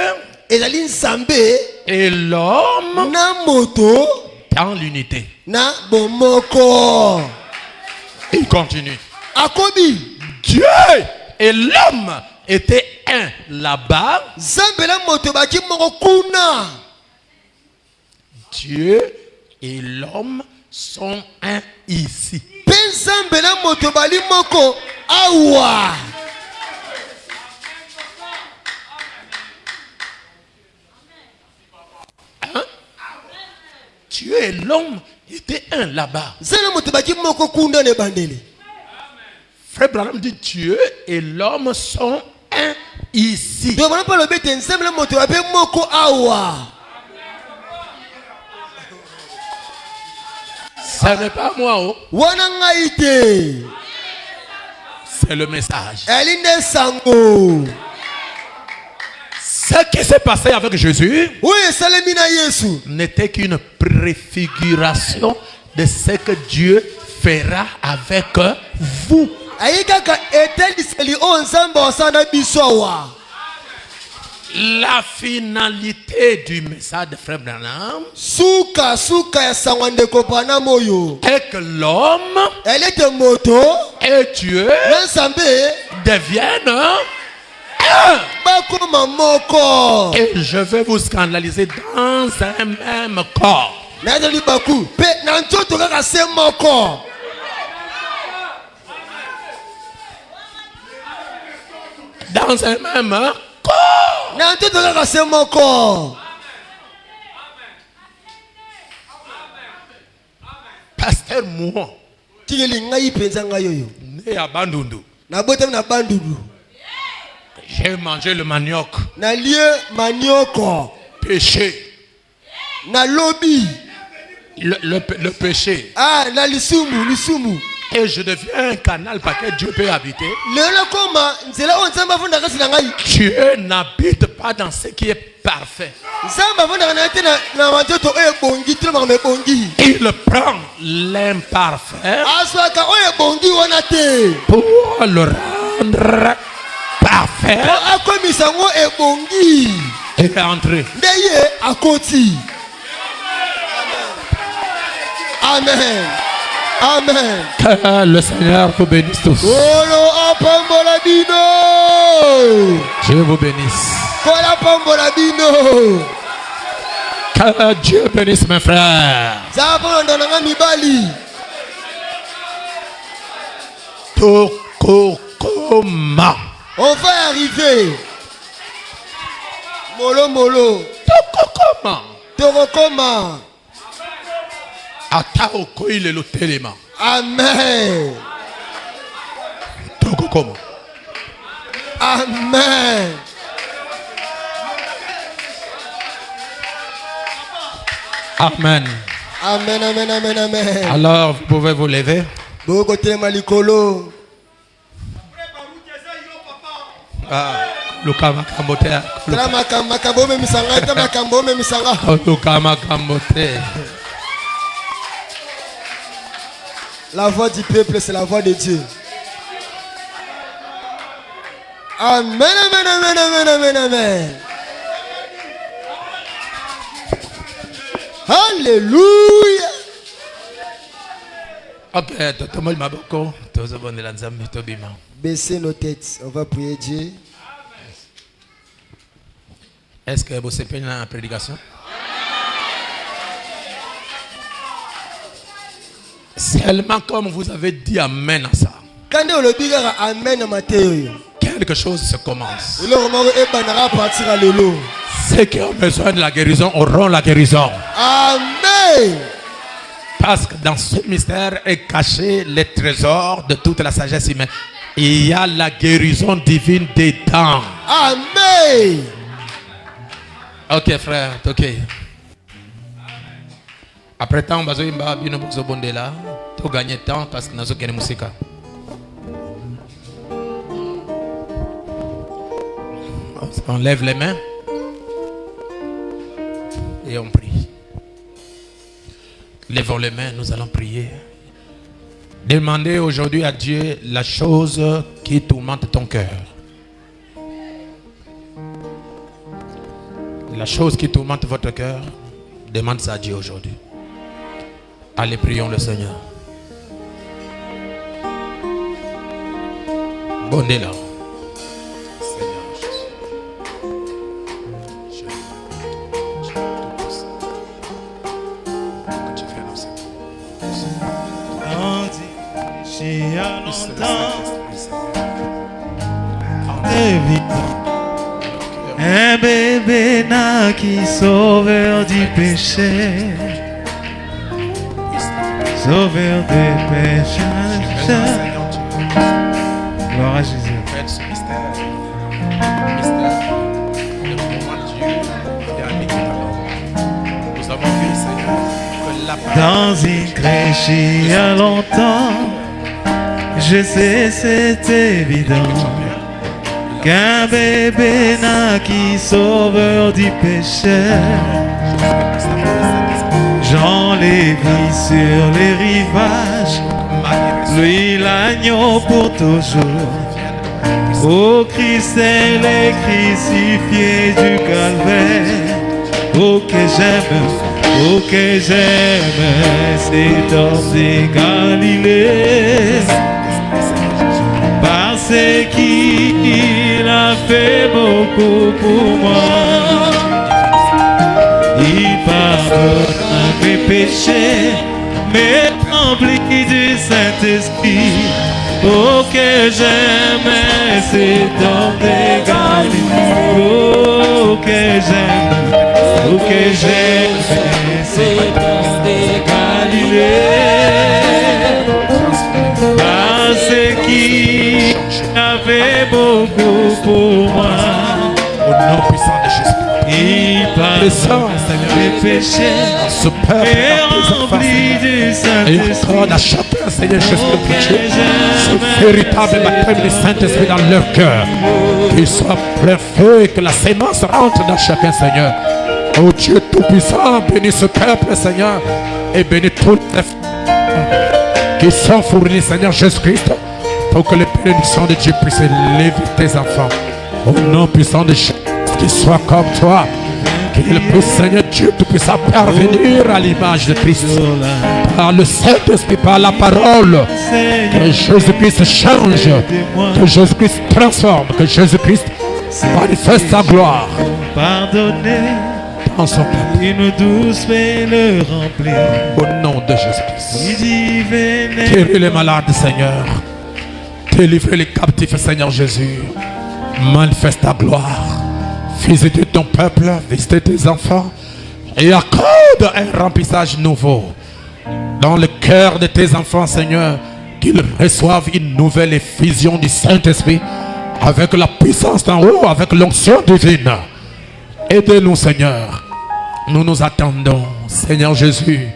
et l'homme dans l'unité. Il continue. Dieu et l'homme étaient un là-bas. Dieu et l'homme sont un ici. Hein? Dieu et l'homme étaient un là-bas. Frère Branham dit Dieu et l'homme sont un ici. Ce n'est pas moi. Oh. C'est le message. Ce qui s'est passé avec Jésus n'était qu'une préfiguration de ce que Dieu fera avec vous. La finalité du message de Frère Branham est que l'homme et Dieu deviennent un. Et je vais vous scandaliser dans un même corps. Dans un même corps. Pasteur moi, né à Bandundu, j'ai mangé le manioc. Péché. Le péché. Et je deviens un canal par lequel Dieu peut habiter. Dieu n'habite pas dans ce qui est parfait. Il prend l'imparfait pour le rendre parfait et entrer. Amen. Amen. Que le Seigneur vous bénisse tous. Dieu vous bénisse. Que Dieu bénisse mes frères. On va arriver. Molo molo. Tokokoma. Torokoma. Ata okoile lo telema. Amen. Tokokoma. Amen. Amen. Amen, amen, amen, amen. Alors, vous pouvez vous lever. Boko telema likolo. Ah, Lukama Kambote. Tala makambo me misanga, tala makambo me misanga. Lukama Kambote. La voix du peuple, c'est la voix de Dieu. Amen, amen, amen, amen, amen, amen. Alléluia. Ok, Totomol Maboko, Tozobone Lanzambi Tobima. Baissez nos têtes, on va prier Dieu. Est-ce que vous savez la prédication? Seulement comme vous avez dit Amen à ça, Quand on le dit Amen, Matthieu. quelque chose se commence. Ceux qui ont besoin de la guérison auront la guérison. Amen. Parce que dans ce mystère est caché les trésors de toute la sagesse humaine. Il y a la guérison divine dedans. Amen. Ok frère, ok. Après temps, on va là. Tu gagnes temps parce que nous avons gagné musique. On lève les mains et on prie. Lèvons les mains, nous allons prier. Demandez aujourd'hui à Dieu la chose qui tourmente ton cœur. La chose qui tourmente votre cœur, demande ça à Dieu aujourd'hui. Allez, prions le Seigneur. Bon est là. Il y a longtemps, un bébé naquit sauveur du péché, sauveur des pécheurs. Gloire à Jésus. Dans une crèche il y a longtemps, je sais c'est évident qu'un bébé naquit sauveur du péché. Jean les vit sur les rivages, lui l'agneau pour toujours. Ô Christ est le crucifié du calvaire. Oh que j'aime cet homme de Galilée, parce qu'il a fait beaucoup pour moi. Il pardonne mes péchés, mais rempli du Saint-Esprit. Oh que j'aime cet homme de Galilée. Oh que j'aime cet homme de Galilée, parce qu'il avait beaucoup pour moi. Au nom puissant de Jésus. Il pardonne mes péchés et rempli du Saint-Esprit. À chacun, Seigneur Jésus, ce véritable baptême du Saint-Esprit dans leur cœur. Qu'il soit plein feu et que la sémence rentre dans chacun, Seigneur. Oh Dieu Tout-Puissant, bénis ce peuple, Seigneur, et bénis toutes les femmes qui sont fournis, Seigneur Jésus-Christ, pour que les bénédictions de Dieu puissent élever tes enfants. Au nom puissant de Jésus, qu'ils soient comme toi, qu'il puisse, Seigneur Dieu Tout-Puissant, parvenir à l'image de Christ, par le Saint-Esprit, par la parole, que Jésus-Christ change, que Jésus-Christ transforme, que Jésus-Christ manifeste sa gloire. Pardonnez, dans son peuple. une douce paix le remplit. Au nom de Jésus-Christ. Il dit venez. Guéris les malades, Seigneur. Délivrez les captifs, Seigneur Jésus. Manifeste ta gloire. visiter ton peuple, visiter tes enfants et accorde un remplissage nouveau dans le cœur de tes enfants, Seigneur, qu'ils reçoivent une nouvelle effusion du Saint-Esprit avec la puissance d'en haut, avec l'onction divine. Aidez-nous, Seigneur. Nous nous attendons, Seigneur Jésus.